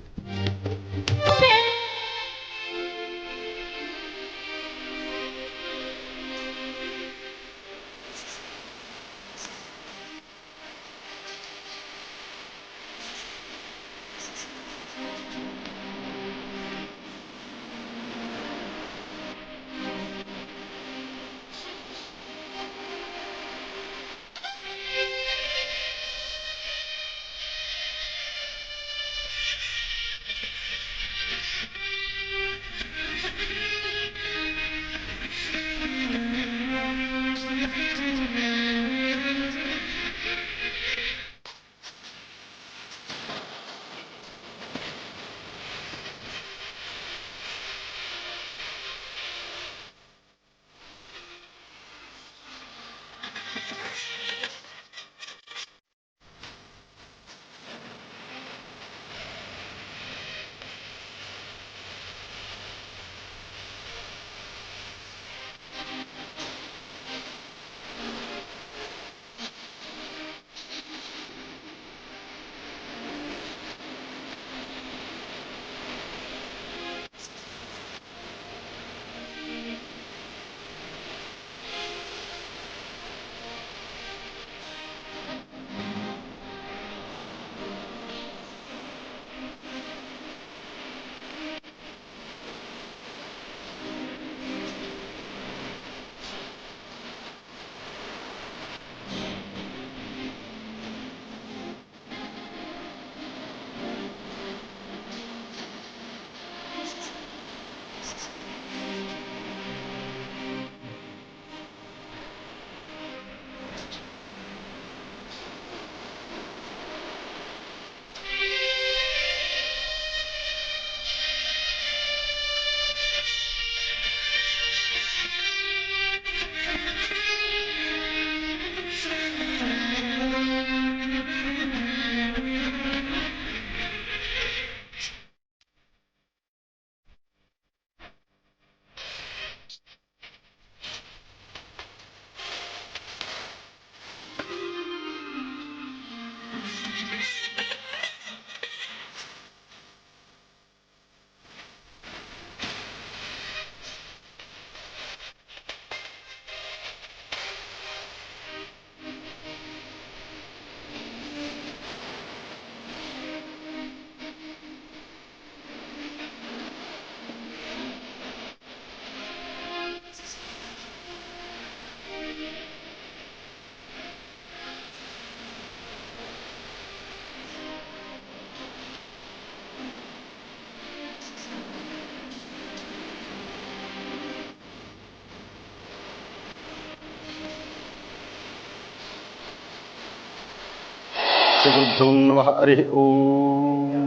श्रीगुरुभ्यो नमः। हरिः ओम्।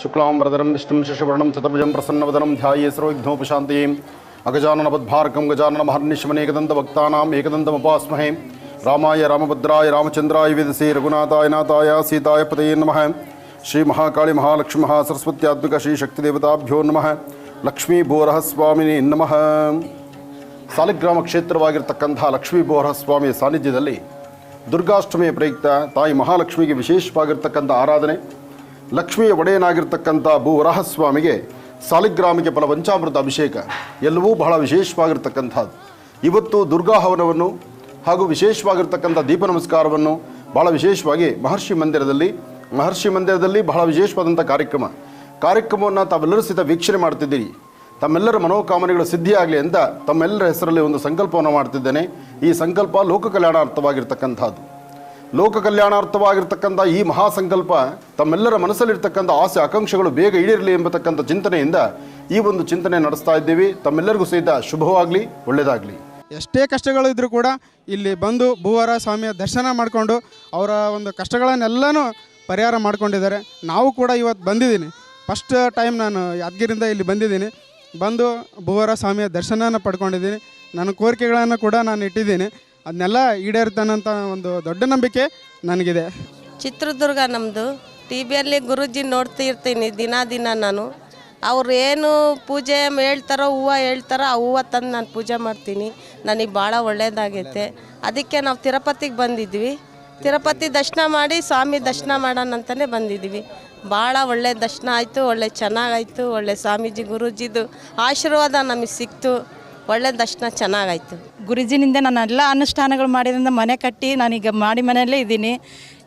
शुक्लाम्बरधरं विष्णुं शशिवर्णं चतुर्भुजं प्रसन्नवदनं ध्याये सर्वविघ्नोपशान्तये अगजाननपद्भार्गं गजाननमहर्निशमनेकदन्तभक्तानाम् एकदन्तमुपास्महे। रामाय रामभद्राय रामचन्द्राय वेदसे रघुनाथाय नाथाय सीताय पतये नमः। श्रीमहाकाली महालक्ष्मी महासरस्वत्यात्मिक श्रीशक्तिदेवताभ्यो नमः। लक्ष्मी ಬೋರಹ ಸ್ವಾಮಿನೇ ನಮಃ। ಸಾಲಿಗ್ರಾಮ ಕ್ಷೇತ್ರವಾಗಿರ್ತಕ್ಕಂಥ ಲಕ್ಷ್ಮೀ ಬೋರಹ ಸ್ವಾಮಿಯ ಸಾನ್ನಿಧ್ಯದಲ್ಲಿ ದುರ್ಗಾಷ್ಟಮಿಯ ಪ್ರಯುಕ್ತ ತಾಯಿ ಮಹಾಲಕ್ಷ್ಮಿಗೆ ವಿಶೇಷವಾಗಿರ್ತಕ್ಕಂಥ ಆರಾಧನೆ, ಲಕ್ಷ್ಮಿಯ ಒಡೆಯನಾಗಿರ್ತಕ್ಕಂಥ ಭೂವರಾಹಸ್ವಾಮಿಗೆ ಸಾಲಿಗ್ರಾಮಿಗೆ ಫಲಪಂಚಾಮೃತ ಅಭಿಷೇಕ ಎಲ್ಲವೂ ಬಹಳ ವಿಶೇಷವಾಗಿರ್ತಕ್ಕಂಥದ್ದು. ಇವತ್ತು ದುರ್ಗಾ ಹವನವನ್ನು ಹಾಗೂ ವಿಶೇಷವಾಗಿರ್ತಕ್ಕಂಥ ದೀಪ ನಮಸ್ಕಾರವನ್ನು ಭಾಳ ವಿಶೇಷವಾಗಿ ಮಹರ್ಷಿ ಮಂದಿರದಲ್ಲಿ ಬಹಳ ವಿಶೇಷವಾದಂಥ ಕಾರ್ಯಕ್ರಮವನ್ನು ತಾವೆಲ್ಲರೂ ಸಹಿತ ವೀಕ್ಷಣೆ ಮಾಡ್ತಿದ್ದೀರಿ. ತಮ್ಮೆಲ್ಲರ ಮನೋಕಾಮನೆಗಳು ಸಿದ್ಧಿಯಾಗಲಿ ಅಂತ ತಮ್ಮೆಲ್ಲರ ಹೆಸರಲ್ಲಿ ಒಂದು ಸಂಕಲ್ಪವನ್ನು ಮಾಡ್ತಿದ್ದೇನೆ. ಈ ಸಂಕಲ್ಪ ಲೋಕ ಕಲ್ಯಾಣಾರ್ಥವಾಗಿರ್ತಕ್ಕಂಥ ಈ ಮಹಾಸಂಕಲ್ಪ ತಮ್ಮೆಲ್ಲರ ಮನಸ್ಸಲ್ಲಿರ್ತಕ್ಕಂಥ ಆಸೆ ಆಕಾಂಕ್ಷೆಗಳು ಬೇಗ ಈಡೇರಲಿ ಎಂಬತಕ್ಕಂಥ ಚಿಂತನೆಯಿಂದ ಈ ಒಂದು ಚಿಂತನೆ ನಡೆಸ್ತಾ ಇದ್ದೀವಿ. ತಮ್ಮೆಲ್ಲರಿಗೂ ಸಹಿತ ಶುಭವಾಗಲಿ, ಒಳ್ಳೆಯದಾಗಲಿ. ಎಷ್ಟೇ ಕಷ್ಟಗಳು ಇದ್ದರೂ ಕೂಡ ಇಲ್ಲಿ ಬಂದು ಭೂವರಾಹ ಸ್ವಾಮಿಯ ದರ್ಶನ ಮಾಡಿಕೊಂಡು ಅವರ ಒಂದು ಕಷ್ಟಗಳನ್ನೆಲ್ಲನೂ ಪರಿಹಾರ ಮಾಡ್ಕೊಂಡಿದ್ದಾರೆ. ನಾವು ಕೂಡ ಇವತ್ತು ಬಂದಿದ್ದೀನಿ. ಫಸ್ಟ್ ಟೈಮ್ ನಾನು ಯಾದಗಿರಿಯಿಂದ ಇಲ್ಲಿ ಬಂದಿದ್ದೀನಿ. ಬಂದು ಭೂವರಾಹ ಸ್ವಾಮಿಯ ದರ್ಶನನ ಪಡ್ಕೊಂಡಿದ್ದೀನಿ. ನನ್ನ ಕೋರಿಕೆಗಳನ್ನು ಕೂಡ ನಾನು ಇಟ್ಟಿದ್ದೀನಿ. ಅದನ್ನೆಲ್ಲ ಈಡೇರ್ತಾನಂತ ಒಂದು ದೊಡ್ಡ ನಂಬಿಕೆ ನನಗಿದೆ. ಚಿತ್ರದುರ್ಗ ನಮ್ಮದು. ಟಿ ವಿಯಲ್ಲಿ ಗುರೂಜಿ ನೋಡ್ತಿರ್ತೀನಿ ದಿನ ನಾನು. ಅವ್ರು ಏನು ಪೂಜೆ ಹೇಳ್ತಾರೋ, ಹೂವು ಹೇಳ್ತಾರೋ ಆ ಹೂವು ತಂದು ನಾನು ಪೂಜೆ ಮಾಡ್ತೀನಿ. ನನಗೆ ಭಾಳ ಒಳ್ಳೆಯದಾಗೈತೆ. ಅದಕ್ಕೆ ನಾವು ತಿರುಪತಿಗೆ ಬಂದಿದ್ವಿ. ತಿರುಪತಿ ದರ್ಶನ ಮಾಡಿ ಸ್ವಾಮಿ ದರ್ಶನ ಮಾಡೋಣ ಅಂತಲೇ ಬಂದಿದ್ವಿ. ಭಾಳ ಒಳ್ಳೆ ದರ್ಶನ ಆಯಿತು, ಒಳ್ಳೆ ಚೆನ್ನಾಗಾಯಿತು. ಒಳ್ಳೆ ಸ್ವಾಮೀಜಿ ಗುರೂಜಿದು ಆಶೀರ್ವಾದ ನಮಗೆ ಸಿಕ್ತು. ಒಳ್ಳೆ ದರ್ಶನ ಚೆನ್ನಾಗಾಯಿತು. ಗುರುಜಿನಿಂದ ನಾನು ಎಲ್ಲ ಅನುಷ್ಠಾನಗಳು ಮಾಡಿದ್ರಿಂದ ಮನೆ ಕಟ್ಟಿ ನಾನೀಗ ಮನೆಯಲ್ಲೇ ಇದ್ದೀನಿ.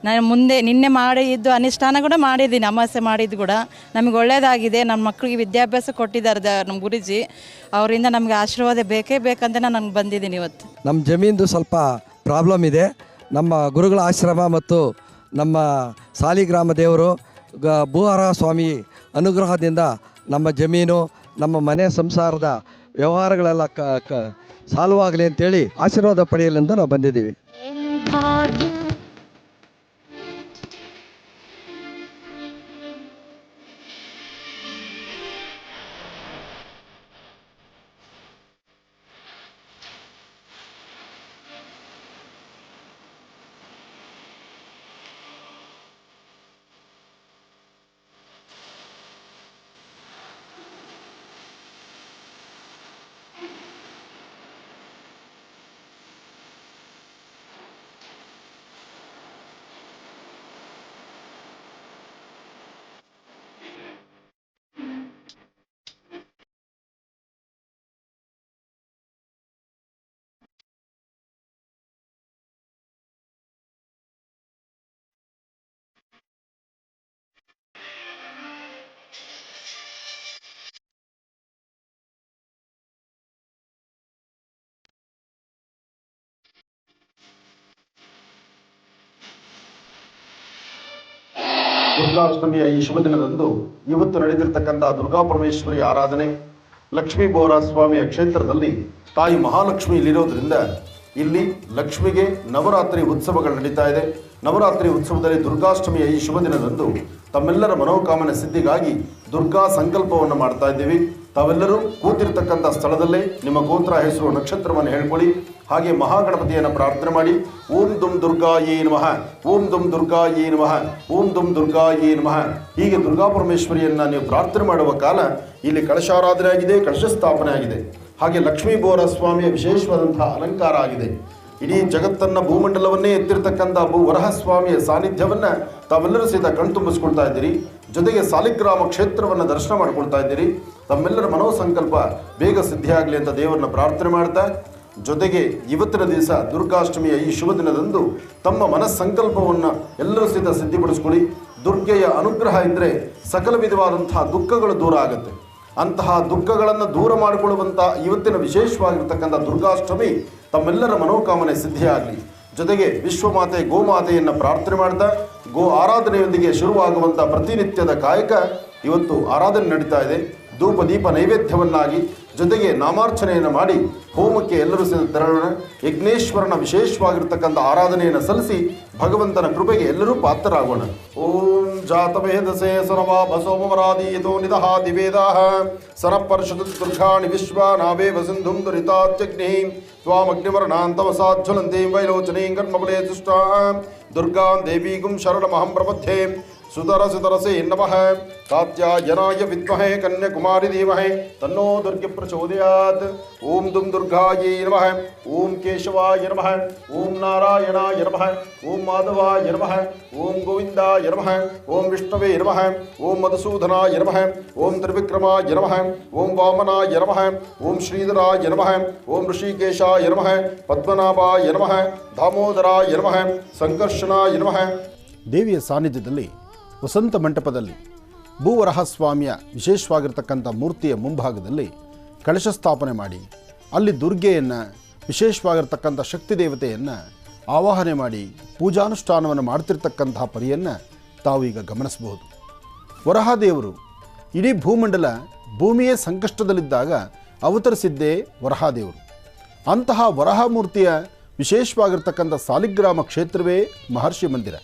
ನಾನು ನಿನ್ನೆ ಮಾಡಿದ್ದು ಅನುಷ್ಠಾನ ಕೂಡ ಮಾಡಿದ್ದೀನಿ. ಅಮಾವಾಸ್ಯೆ ಮಾಡಿದ್ದು ಕೂಡ ನಮಗೆ ಒಳ್ಳೆಯದಾಗಿದೆ. ನಮ್ಮ ಮಕ್ಕಳಿಗೆ ವಿದ್ಯಾಭ್ಯಾಸ ಕೊಟ್ಟಿದ್ದಾರೆ ನಮ್ಮ ಗುರುಜಿ. ಅವರಿಂದ ನಮಗೆ ಆಶೀರ್ವಾದ ಬೇಕೇ ಬೇಕಂತ ನಾನು ಬಂದಿದ್ದೀನಿ ಇವತ್ತು. ನಮ್ಮ ಜಮೀನ್ದು ಸ್ವಲ್ಪ ಪ್ರಾಬ್ಲಮ್ ಇದೆ. ನಮ್ಮ ಗುರುಗಳ ಆಶ್ರಮ ಮತ್ತು ನಮ್ಮ ಸಾಲಿಗ್ರಾಮ ದೇವರು ಭೂವರಾಹ ಸ್ವಾಮಿ ಅನುಗ್ರಹದಿಂದ ನಮ್ಮ ಜಮೀನು, ನಮ್ಮ ಮನೆ ಸಂಸಾರದ ವ್ಯವಹಾರಗಳೆಲ್ಲ ಸಾಲ್ವ್ ಆಗಲಿ ಅಂತೇಳಿ ಆಶೀರ್ವಾದ ಪಡೆಯಲೆಂದು ನಾವು ಬಂದಿದ್ದೀವಿ. ದುರ್ಗಾಷ್ಟಮಿಯ ಈ ಶುಭ ದಿನದಂದು ಇವತ್ತು ನಡೆದಿರ್ತಕ್ಕಂಥ ದುರ್ಗಾ ಪರಮೇಶ್ವರಿ ಆರಾಧನೆ, ಲಕ್ಷ್ಮೀ ಬೋರಹ ಸ್ವಾಮಿಯ ಕ್ಷೇತ್ರದಲ್ಲಿ ತಾಯಿ ಮಹಾಲಕ್ಷ್ಮಿ ಇಲ್ಲಿರೋದ್ರಿಂದ ಇಲ್ಲಿ ಲಕ್ಷ್ಮಿಗೆ ನವರಾತ್ರಿ ಉತ್ಸವಗಳು ನಡೀತಾ ಇದೆ. ನವರಾತ್ರಿ ಉತ್ಸವದಲ್ಲಿ ದುರ್ಗಾಷ್ಟಮಿಯ ಈ ಶುಭ ದಿನದಂದು ತಮ್ಮೆಲ್ಲರ ಮನೋಕಾಮನೆ ಸಿದ್ಧಿಗಾಗಿ ದುರ್ಗಾ ಸಂಕಲ್ಪವನ್ನು ಮಾಡ್ತಾ ಇದ್ದೀವಿ. ತಾವೆಲ್ಲರೂ ಕೂತಿರ್ತಕ್ಕಂಥ ಸ್ಥಳದಲ್ಲೇ ನಿಮ್ಮ ಗೋತ್ರ, ಹೆಸರು, ನಕ್ಷತ್ರವನ್ನು ಹೇಳ್ಕೊಳ್ಳಿ. ಹಾಗೆ ಮಹಾಗಣಪತಿಯನ್ನು ಪ್ರಾರ್ಥನೆ ಮಾಡಿ. ಓಂ ದುಂ ದುರ್ಗಾಯೇ ನಮಃ, ಓಂ ದುಂ ದುರ್ಗಾಯೇ ನಮಃ, ಓಂ ದುಂ ದುರ್ಗಾಯೇ ನಮಃ. ಹೀಗೆ ದುರ್ಗಾ ಪರಮೇಶ್ವರಿಯನ್ನು ನೀವು ಪ್ರಾರ್ಥನೆ ಮಾಡುವ ಕಾಲ ಇಲ್ಲಿ ಕಳಶಾರಾಧನೆ ಆಗಿದೆ, ಕಳಶ ಸ್ಥಾಪನೆ ಆಗಿದೆ. ಹಾಗೆ ಲಕ್ಷ್ಮೀ ಬೋರಹ ಸ್ವಾಮಿಯ ವಿಶೇಷವಾದಂತಹ ಅಲಂಕಾರ ಆಗಿದೆ. ಇಡೀ ಜಗತ್ತನ್ನು ಭೂಮಂಡಲವನ್ನೇ ಎತ್ತಿರ್ತಕ್ಕಂಥ ವರಹಸ್ವಾಮಿಯ ಸಾನ್ನಿಧ್ಯವನ್ನು ತಾವೆಲ್ಲರೂ ಸಹಿತ ಕಣ್ತುಂಬಿಸ್ಕೊಳ್ತಾ ಇದ್ದೀರಿ. ಜೊತೆಗೆ ಸಾಲಿಗ್ರಾಮ ಕ್ಷೇತ್ರವನ್ನು ದರ್ಶನ ಮಾಡ್ಕೊಳ್ತಾ ಇದ್ದೀರಿ. ತಮ್ಮೆಲ್ಲರ ಮನೋಸಂಕಲ್ಪ ಬೇಗ ಸಿದ್ಧಿಯಾಗಲಿ ಅಂತ ದೇವರನ್ನ ಪ್ರಾರ್ಥನೆ ಮಾಡ್ತಾ, ಜೊತೆಗೆ ಇವತ್ತಿನ ದಿವಸ ದುರ್ಗಾಷ್ಟಮಿಯ ಈ ಶುಭ ದಿನದಂದು ತಮ್ಮ ಮನಸ್ಸಂಕಲ್ಪವನ್ನು ಎಲ್ಲರೂ ಸಹಿತ ಸಿದ್ಧಿಪಡಿಸ್ಕೊಳ್ಳಿ. ದುರ್ಗೆಯ ಅನುಗ್ರಹ ಇದ್ದರೆ ಸಕಲ ವಿಧವಾದಂತಹ ದುಃಖಗಳು ದೂರ ಆಗುತ್ತೆ. ಅಂತಹ ದುಃಖಗಳನ್ನು ದೂರ ಮಾಡಿಕೊಳ್ಳುವಂಥ ಇವತ್ತಿನ ವಿಶೇಷವಾಗಿರ್ತಕ್ಕಂಥ ದುರ್ಗಾಷ್ಟಮಿ ತಮ್ಮೆಲ್ಲರ ಮನೋಕಾಮನೆ ಸಿದ್ಧಿಯಾಗಲಿ. ಜೊತೆಗೆ ವಿಶ್ವಮಾತೆ ಗೋಮಾತೆಯನ್ನು ಪ್ರಾರ್ಥನೆ ಮಾಡ್ತಾ, ಗೋ ಆರಾಧನೆಯೊಂದಿಗೆ ಶುರುವಾಗುವಂಥ ಪ್ರತಿನಿತ್ಯದ ಕಾಯಕ ಇವತ್ತು ಆರಾಧನೆ ನಡೀತಾ ಇದೆ. ಧೂಪ ದೀಪ ನೈವೇದ್ಯವನ್ನಾಗಿ ಜೊತೆಗೆ ನಾಮಾರ್ಚನೆಯನ್ನು ಮಾಡಿ ಹೋಮಕ್ಕೆ ಎಲ್ಲರೂ ತೆರಳೋಣ. ಯಜ್ಞೇಶ್ವರನ ವಿಶೇಷವಾಗಿರ್ತಕ್ಕಂಥ ಆರಾಧನೆಯನ್ನು ಸಲ್ಲಿಸಿ ಭಗವಂತನ ಕೃಪೆಗೆ ಎಲ್ಲರೂ ಪಾತ್ರರಾಗೋಣ. ಓಂ ಜಾತವೇದಸೇ ಸರವಾ ಬಸೋಮರಾದೀಯತೋ ನಿದಹಾದಿ ವೇದಾಃ ಸರಪರ್ಷದುರ್ಗಾಣಿ ವಿಶ್ವಾನಾವೇವ ಸಿಂಧುಂ ದುರಿತಾತ್ಯಗ್ನಿ ತ್ವಾಮಗ್ನಿವರ್ಣಾಂತವಸಾಜ್ವಲಂತೀಂ ವೈಲೋಚನೀಂ ಕರ್ಮಬಲೇ ತುಷ್ಟಾಂ ದುರ್ಗಾಂ ದೇವೀಗುಂ ಶರಣಮಹಂ ಪ್ರಪದ್ಯೆ. ಸುತರಸೆ ನಮಃ. ಕಾತ್ಯಾಯನಾಯ ವಿದ್ಮಹೇ ಕನ್ಯಾಕುಮಾರಿ ಧೀಮಹಿ ತನ್ನೋ ದುರ್ಗೆ ಪ್ರಚೋದಯಾತ್. ಓಂ ದುಂ ದುರ್ಗಾಯೈ ನಮಃ. ಓಂ ಕೇಶವಾಯ ನಮಃ. ಓಂ ನಾರಾಯಣಾಯ ನಮಃ. ಓಂ ಮಾಧವಾಯ ನಮಃ. ಓಂ ಗೋವಿಂದಾಯ ನಮಃ. ಓಂ ವಿಷ್ಣವೇ ನಮಃ. ಓಂ ಮಧುಸೂದನಾಯ ನಮಃ. ಓಂ ತ್ರಿವಿಕ್ರಮಾಯ ನಮಃ. ಓಂ ವಾಮನಾಯ ನಮಃ. ಓಂ ಶ್ರೀಧರಾಯ ನಮಃ. ಓಂ ಋಷಿಕೇಶಾಯ ನಮಃ. ಪದ್ಮನಾಭಾಯ ನಮಃ. ದಾಮೋದರಾಯ ನಮಃ. ಸಂಕರ್ಷಣಾಯ ನಮಃ. ದೇವಿಯ ಸಾನ್ನಿಧ್ಯದಲ್ಲಿ ವಸಂತ ಮಂಟಪದಲ್ಲಿ ಭೂವರಹಸ್ವಾಮಿಯ ವಿಶೇಷವಾಗಿರ್ತಕ್ಕಂಥ ಮೂರ್ತಿಯ ಮುಂಭಾಗದಲ್ಲಿ ಕಳಶ ಸ್ಥಾಪನೆ ಮಾಡಿ ಅಲ್ಲಿ ದುರ್ಗೆಯನ್ನು ವಿಶೇಷವಾಗಿರ್ತಕ್ಕಂಥ ಶಕ್ತಿ ದೇವತೆಯನ್ನು ಆವಾಹನೆ ಮಾಡಿ ಪೂಜಾನುಷ್ಠಾನವನ್ನು ಮಾಡ್ತಿರ್ತಕ್ಕಂತಹ ಪರಿಯನ್ನು ತಾವು ಈಗ ಗಮನಿಸಬಹುದು. ವರಹದೇವರು ಇಡೀ ಭೂಮಂಡಲ ಭೂಮಿಯೇ ಸಂಕಷ್ಟದಲ್ಲಿದ್ದಾಗ ಅವತರಿಸಿದ್ದೇ ವರಹದೇವರು. ಅಂತಹ ವರಹಮೂರ್ತಿಯ ವಿಶೇಷವಾಗಿರ್ತಕ್ಕಂಥ ಸಾಲಿಗ್ರಾಮ ಕ್ಷೇತ್ರವೇ ಮಹರ್ಷಿ ಮಂದಿರ.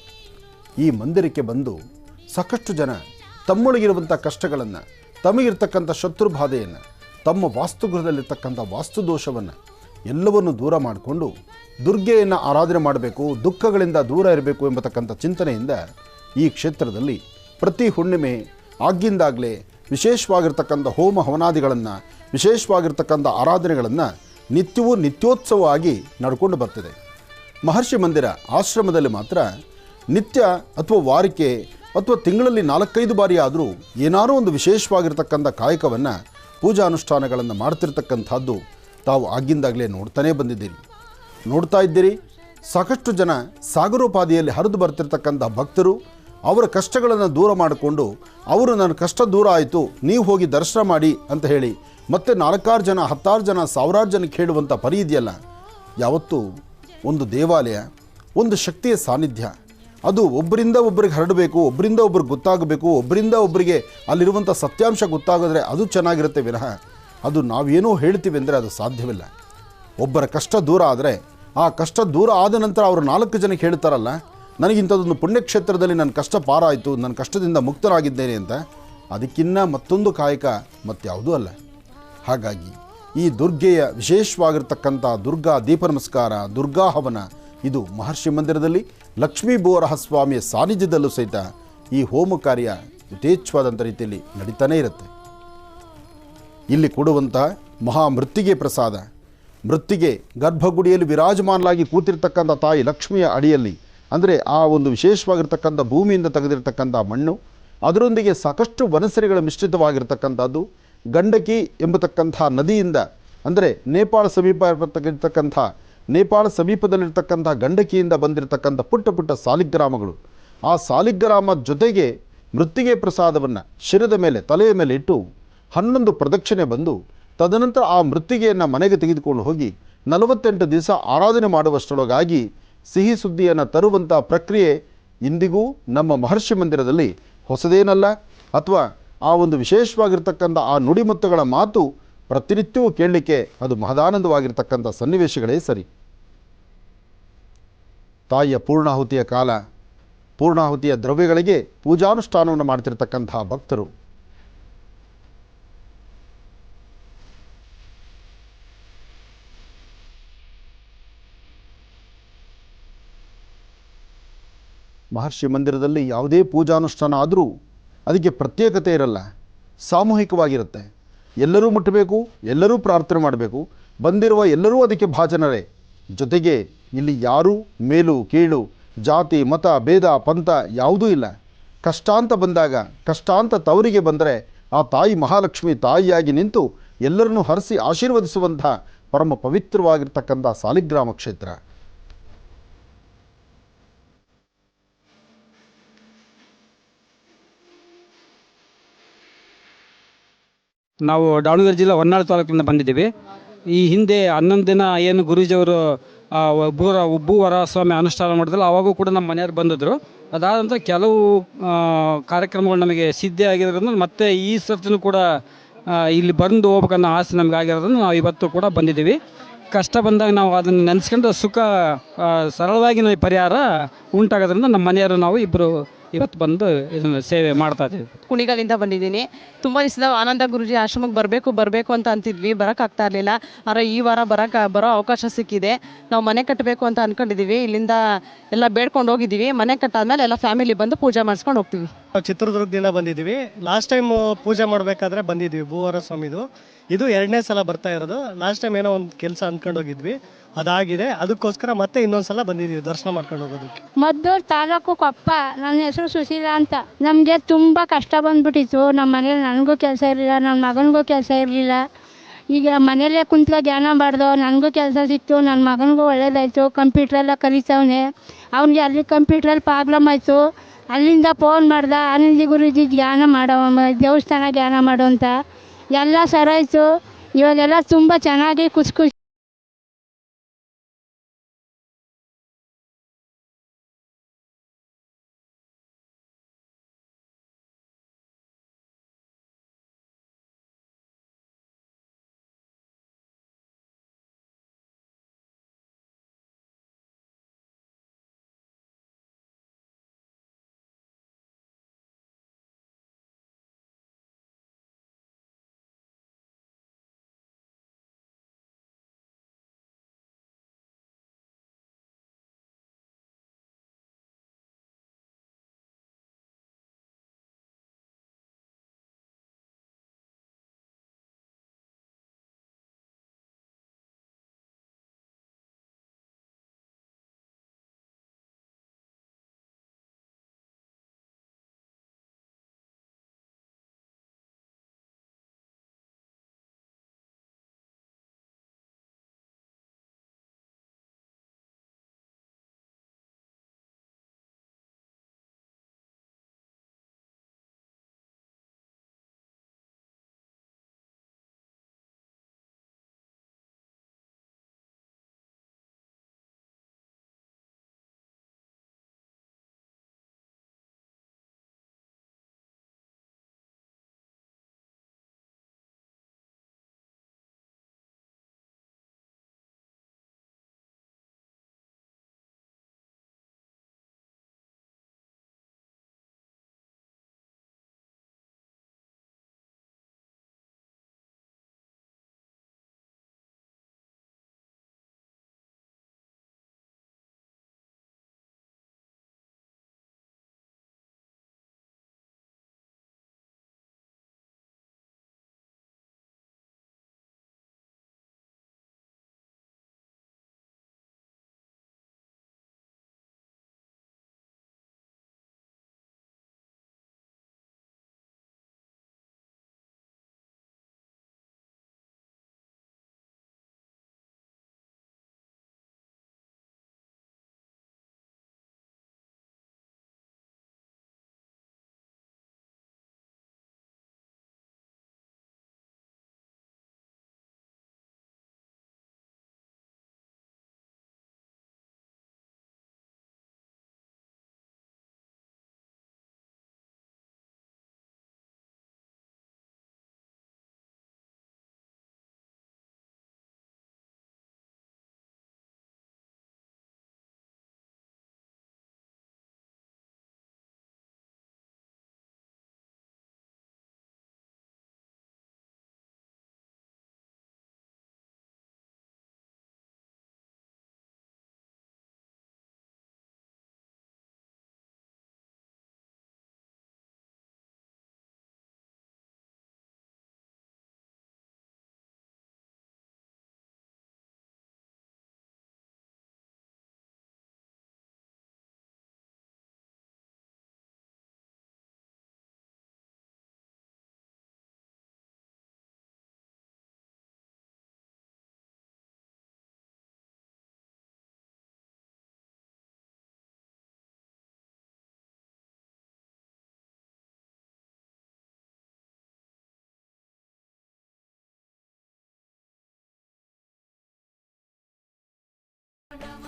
ಈ ಮಂದಿರಕ್ಕೆ ಬಂದು ಸಾಕಷ್ಟು ಜನ ತಮ್ಮೊಳಗಿರುವಂಥ ಕಷ್ಟಗಳನ್ನು, ತಮಗಿರ್ತಕ್ಕಂಥ ಶತ್ರುಬಾಧೆಯನ್ನು, ತಮ್ಮ ವಾಸ್ತುಗೃಹದಲ್ಲಿರ್ತಕ್ಕಂಥ ವಾಸ್ತುದೋಷವನ್ನು ಎಲ್ಲವನ್ನು ದೂರ ಮಾಡಿಕೊಂಡು ದುರ್ಗೆಯನ್ನು ಆರಾಧನೆ ಮಾಡಬೇಕು, ದುಃಖಗಳಿಂದ ದೂರ ಇರಬೇಕು ಎಂಬತಕ್ಕಂಥ ಚಿಂತನೆಯಿಂದ ಈ ಕ್ಷೇತ್ರದಲ್ಲಿ ಪ್ರತಿ ಹುಣ್ಣಿಮೆ ಆಗಿಂದಾಗಲೇ ವಿಶೇಷವಾಗಿರ್ತಕ್ಕಂಥ ಹೋಮ ಹವನಾದಿಗಳನ್ನು, ವಿಶೇಷವಾಗಿರ್ತಕ್ಕಂಥ ಆರಾಧನೆಗಳನ್ನು ನಿತ್ಯವೂ ನಿತ್ಯೋತ್ಸವವಾಗಿ ನಡ್ಕೊಂಡು ಬರ್ತಿದೆ. ಮಹರ್ಷಿ ಮಂದಿರ ಆಶ್ರಮದಲ್ಲಿ ಮಾತ್ರ ನಿತ್ಯ ಅಥವಾ ವಾರಕ್ಕೆ ಅಥವಾ ತಿಂಗಳಲ್ಲಿ 4-5 ಬಾರಿ ಆದರೂ ಏನಾದರೂ ಒಂದು ವಿಶೇಷವಾಗಿರ್ತಕ್ಕಂಥ ಕಾಯಕವನ್ನು, ಪೂಜಾ ಅನುಷ್ಠಾನಗಳನ್ನು ಮಾಡ್ತಿರ್ತಕ್ಕಂಥದ್ದು ತಾವು ಆಗಿಂದಾಗಲೇ ನೋಡ್ತಾನೇ ಬಂದಿದ್ದೀರಿ, ನೋಡ್ತಾ ಇದ್ದೀರಿ. ಸಾಕಷ್ಟು ಜನ ಸಾಗರೋಪಾದಿಯಲ್ಲಿ ಹರಿದು ಬರ್ತಿರ್ತಕ್ಕಂಥ ಭಕ್ತರು ಅವರ ಕಷ್ಟಗಳನ್ನು ದೂರ ಮಾಡಿಕೊಂಡು ಅವರು ನನ್ನ ಕಷ್ಟ ದೂರ ಆಯಿತು, ನೀವು ಹೋಗಿ ದರ್ಶನ ಮಾಡಿ ಅಂತ ಹೇಳಿ ಮತ್ತೆ 4-6 ಜನ 10 ಜನ 1000 ಜನಕ್ಕೆ ಹೇಳುವಂಥ ಪರಿ ಇದೆಯಲ್ಲ. ಯಾವತ್ತೂ ಒಂದು ದೇವಾಲಯ, ಒಂದು ಶಕ್ತಿಯ ಸಾನ್ನಿಧ್ಯ, ಅದು ಒಬ್ಬರಿಂದ ಒಬ್ಬರಿಗೆ ಹರಡಬೇಕು, ಒಬ್ಬರಿಂದ ಒಬ್ರಿಗೆ ಗೊತ್ತಾಗಬೇಕು, ಒಬ್ಬರಿಂದ ಒಬ್ಬರಿಗೆ ಅಲ್ಲಿರುವಂಥ ಸತ್ಯಾಂಶ ಗೊತ್ತಾಗಿದ್ರೆ ಅದು ಚೆನ್ನಾಗಿರುತ್ತೆ ವಿನಃ ಅದು ನಾವೇನೋ ಹೇಳ್ತೀವಿ ಅಂದರೆ ಅದು ಸಾಧ್ಯವಿಲ್ಲ. ಒಬ್ಬರ ಕಷ್ಟ ದೂರ ಆದರೆ ಆ ಕಷ್ಟ ದೂರ ಆದ ನಂತರ ಅವರು 4 ಜನಕ್ಕೆ ಹೇಳ್ತಾರಲ್ಲ, ನನಗಿಂಥದ್ದೊಂದು ಪುಣ್ಯಕ್ಷೇತ್ರದಲ್ಲಿ ನನ್ನ ಕಷ್ಟ ಪಾರ ಆಯಿತು, ನನ್ನ ಕಷ್ಟದಿಂದ ಮುಕ್ತನಾಗಿದ್ದೇನೆ ಅಂತ, ಅದಕ್ಕಿನ್ನ ಮತ್ತೊಂದು ಕಾಯಕ ಮತ್ಯಾವುದೂ ಅಲ್ಲ. ಹಾಗಾಗಿ ಈ ದುರ್ಗೆಯ ವಿಶೇಷವಾಗಿರ್ತಕ್ಕಂಥ ದುರ್ಗಾ ದೀಪ ನಮಸ್ಕಾರ, ದುರ್ಗಾ ಹವನ ಇದು ಮಹರ್ಷಿ ಮಂದಿರದಲ್ಲಿ ಲಕ್ಷ್ಮೀ ಭೂವರಹಸ್ವಾಮಿಯ ಸಾನ್ನಿಧ್ಯದಲ್ಲೂ ಸಹಿತ ಈ ಹೋಮ ಕಾರ್ಯ ಯಥೇಚ್ಛವಾದಂಥ ರೀತಿಯಲ್ಲಿ ನಡೀತಾನೇ ಇರುತ್ತೆ. ಇಲ್ಲಿ ಕೊಡುವಂತಹ ಮಹಾಮೃತ್ತಿಗೆ ಪ್ರಸಾದ, ಮೃತ್ತಿಗೆ ಗರ್ಭಗುಡಿಯಲ್ಲಿ ವಿರಾಜಮಾನಲಾಗಿ ಕೂತಿರ್ತಕ್ಕಂಥ ತಾಯಿ ಲಕ್ಷ್ಮಿಯ ಅಡಿಯಲ್ಲಿ, ಅಂದರೆ ಆ ಒಂದು ವಿಶೇಷವಾಗಿರ್ತಕ್ಕಂಥ ಭೂಮಿಯಿಂದ ತೆಗೆದಿರ್ತಕ್ಕಂಥ ಮಣ್ಣು, ಅದರೊಂದಿಗೆ ಸಾಕಷ್ಟು ವನಸರಿಗಳ ಮಿಶ್ರಿತವಾಗಿರ್ತಕ್ಕಂಥದ್ದು, ಗಂಡಕಿ ಎಂಬತಕ್ಕಂಥ ನದಿಯಿಂದ, ಅಂದರೆ ನೇಪಾಳ ಸಮೀಪದಲ್ಲಿರ್ತಕ್ಕಂಥ ಗಂಡಕಿಯಿಂದ ಬಂದಿರತಕ್ಕಂಥ ಪುಟ್ಟ ಪುಟ್ಟ ಸಾಲಿಗ್ರಾಮಗಳು, ಆ ಸಾಲಿಗ್ರಾಮ ಜೊತೆಗೆ ಮೃತ್ತಿಗೆ ಪ್ರಸಾದವನ್ನು ಶಿರದ ಮೇಲೆ ತಲೆಯ ಮೇಲೆ ಇಟ್ಟು 11 ಪ್ರದಕ್ಷಿಣೆ ಬಂದು ತದನಂತರ ಆ ಮೃತ್ತಿಗೆಯನ್ನು ಮನೆಗೆ ತೆಗೆದುಕೊಂಡು ಹೋಗಿ 48 ದಿವಸ ಆರಾಧನೆ ಮಾಡುವಷ್ಟರೊಳಗಾಗಿ ಸಿಹಿ ಸುದ್ದಿಯನ್ನು ತರುವಂಥ ಪ್ರಕ್ರಿಯೆ ಇಂದಿಗೂ ನಮ್ಮ ಮಹರ್ಷಿ ಮಂದಿರದಲ್ಲಿ ಹೊಸದೇನಲ್ಲ. ಅಥವಾ ಆ ಒಂದು ವಿಶೇಷವಾಗಿರ್ತಕ್ಕಂಥ ಆ ನುಡಿಮುತ್ತುಗಳ ಮಾತು ಪ್ರತಿನಿತ್ಯವೂ ಕೇಳಲಿಕ್ಕೆ ಅದು ಮಹದಾನಂದವಾಗಿರ್ತಕ್ಕಂಥ ಸನ್ನಿವೇಶಗಳೇ ಸರಿ. ತಾಯಿಯ ಪೂರ್ಣಾಹುತಿಯ ಕಾಲ, ಪೂರ್ಣಾಹುತಿಯ ದ್ರವ್ಯಗಳಿಗೆ ಪೂಜಾನುಷ್ಠಾನವನ್ನು ಮಾಡ್ತಿರ್ತಕ್ಕಂಥ ಭಕ್ತರು ಮಹರ್ಷಿ ಮಂದಿರದಲ್ಲಿ ಯಾವುದೇ ಪೂಜಾನುಷ್ಠಾನ ಆದರೂ ಅದಕ್ಕೆ ಪ್ರತ್ಯೇಕತೆ ಇರಲ್ಲ, ಸಾಮೂಹಿಕವಾಗಿರುತ್ತೆ. ಎಲ್ಲರೂ ಮುಟ್ಟಬೇಕು, ಎಲ್ಲರೂ ಪ್ರಾರ್ಥನೆ ಮಾಡಬೇಕು, ಬಂದಿರುವ ಎಲ್ಲರೂ ಅದಕ್ಕೆ ಭಾಜನರೇ. ಜೊತೆಗೆ ಇಲ್ಲಿ ಯಾರೂ ಮೇಲು ಕೀಳು, ಜಾತಿ ಮತ ಭೇದ ಪಂಥ ಯಾವುದೂ ಇಲ್ಲ. ಕಷ್ಟ ಅಂತ ಬಂದಾಗ, ಕಷ್ಟ ಅಂತ ತವರಿಗೆ ಬಂದರೆ ಆ ತಾಯಿ ಮಹಾಲಕ್ಷ್ಮಿ ತಾಯಿಯಾಗಿ ನಿಂತು ಎಲ್ಲರನ್ನೂ ಹರಿಸಿ ಆಶೀರ್ವದಿಸುವಂಥ ಪರಮ ಪವಿತ್ರವಾಗಿರ್ತಕ್ಕಂಥ ಸಾಲಿಗ್ರಾಮ ಕ್ಷೇತ್ರ. ನಾವು ದಾವಣಗೆರೆ ಜಿಲ್ಲೆ ಹೊನ್ನಾಳಿ ತಾಲೂಕಿನಿಂದ ಬಂದಿದ್ದೀವಿ. ಈ ಹಿಂದೆ 11 ದಿನ ಏನು ಗುರೂಜಿಯವರು ಭೂವರ ಸ್ವಾಮಿ ಅನುಷ್ಠಾನ ಮಾಡಿದ್ರು, ಆವಾಗೂ ಕೂಡ ನಮ್ಮ ಮನೆಯವ್ರು ಬಂದಿದ್ದರು. ಅದಾದ ನಂತರ ಕೆಲವು ಕಾರ್ಯಕ್ರಮಗಳು ನಮಗೆ ಸಿದ್ಧಿ ಆಗಿರೋದ್ರಿಂದ ಮತ್ತೆ ಈ ಸರ್ತಿನೂ ಕೂಡ ಇಲ್ಲಿ ಬಂದು ಹೋಗ್ಬೇಕನ್ನೋ ಆಸೆ ನಮಗೆ ಆಗಿರೋದ್ರಿಂದ ನಾವು ಇವತ್ತು ಕೂಡ ಬಂದಿದ್ದೀವಿ. ಕಷ್ಟ ಬಂದಾಗ ನಾವು ಅದನ್ನು ನೆನೆಸ್ಕೊಂಡು ಸುಖ ಸರಳವಾಗಿ ಪರಿಹಾರ ಉಂಟಾಗೋದ್ರಿಂದ ನಮ್ಮ ಮನೆಯವರು ನಾವು ಇಬ್ಬರು ಇವತ್ತು ಬಂದು ಇದನ್ನು ಸೇವೆ ಮಾಡ್ತಾ ಇದ್ದೀವಿ. ಕುಣಿಗಲಿಂದ ಬಂದಿದ್ದೀನಿ. ತುಂಬ ದಿವಸದ ಆನಂದ ಗುರೂಜಿ ಆಶ್ರಮಕ್ಕೆ ಬರಬೇಕು ಅಂತ ಅಂತಿದ್ವಿ, ಬರೋಕ್ಕಾಗ್ತಾ ಇರಲಿಲ್ಲ. ಆದರೆ ಈ ವಾರ ಬರೋ ಅವಕಾಶ ಸಿಕ್ಕಿದೆ. ನಾವು ಮನೆ ಕಟ್ಟಬೇಕು ಅಂತ ಅಂದ್ಕೊಂಡಿದ್ದೀವಿ. ಇಲ್ಲಿಂದ ಎಲ್ಲ ಬೇಡ್ಕೊಂಡು ಹೋಗಿದ್ದೀವಿ. ಮನೆ ಕಟ್ಟಾದ್ಮೇಲೆ ಎಲ್ಲ ಫ್ಯಾಮಿಲಿ ಬಂದು ಪೂಜೆ ಮಾಡಿಸ್ಕೊಂಡು ಹೋಗ್ತೀವಿ. ನಾವು ಚಿತ್ರದುರ್ಗದಿಂದ ಬಂದಿದ್ದೀವಿ. ಲಾಸ್ಟ್ ಟೈಮ್ ಪೂಜೆ ಮಾಡಬೇಕಾದ್ರೆ ಬಂದಿದ್ವಿ ಭೂವರ ಸ್ವಾಮಿದು. ಇದು 2ನೇ ಸಲ ಬರ್ತಾ ಇರೋದು. ಲಾಸ್ಟ್ ಟೈಮ್ ಏನೋ ಒಂದು ಕೆಲಸ ಅಂದ್ಕೊಂಡು ಹೋಗಿದ್ವಿ, ಅದಾಗಿದೆ. ಅದಕ್ಕೋಸ್ಕರ ಮತ್ತೆ ಇನ್ನೊಂದು ಸಲ ಬಂದಿದ್ದೀವಿ ದರ್ಶನ ಮಾಡ್ಕೊಂಡು ಹೋಗೋದಕ್ಕೆ. ಮದ್ದೂರು ತಾಲೂಕು ಕೊಪ್ಪ. ನನ್ನ ಹೆಸರು ಸುಶೀಲಾ ಅಂತ. ನಮಗೆ ತುಂಬ ಕಷ್ಟ ಬಂದ್ಬಿಟ್ಟಿತ್ತು. ನಮ್ಮ ಮನೇಲಿ ನನಗೂ ಕೆಲಸ ಇರಲಿಲ್ಲ, ನನ್ನ ಮಗನಿಗೂ ಕೆಲಸ ಇರಲಿಲ್ಲ. ಈಗ ಮನೇಲೇ ಕುಂತ್ಲ ಜ್ಞಾನ ಮಾಡ್ದು ನನಗೂ ಕೆಲಸ ಸಿಕ್ತು, ನನ್ನ ಮಗನಿಗೂ ಒಳ್ಳೇದಾಯಿತು. ಕಂಪ್ಯೂಟ್ರೆಲ್ಲ ಕಲಿತವನೆ. ಅವ್ನಿಗೆ ಅಲ್ಲಿ ಕಂಪ್ಯೂಟ್ರಲ್ಲಿ ಪ್ರಾಬ್ಲಮ್ ಆಯಿತು. ಅಲ್ಲಿಂದ ಫೋನ್ ಮಾಡ್ದೆ, ಆನಂದಿ ಗುರೂಜಿ ಜ್ಞಾನ ಮಾಡೋ, ದೇವಸ್ಥಾನ ಜ್ಞಾನ ಮಾಡು ಅಂತ. ಎಲ್ಲ ಸರಾಯಿತು. ಇವಾಗೆಲ್ಲ ತುಂಬ ಚೆನ್ನಾಗಿ ಖುಷಿ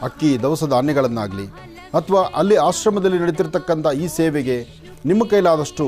ಅಕ್ಕಿ ದವಸ ಧಾನ್ಯಗಳನ್ನಾಗಲಿ ಅಥವಾ ಅಲ್ಲಿ ಆಶ್ರಮದಲ್ಲಿ ನಡೀತಿರ್ತಕ್ಕಂಥ ಈ ಸೇವೆಗೆ ನಿಮ್ಮ ಕೈಲಾದಷ್ಟು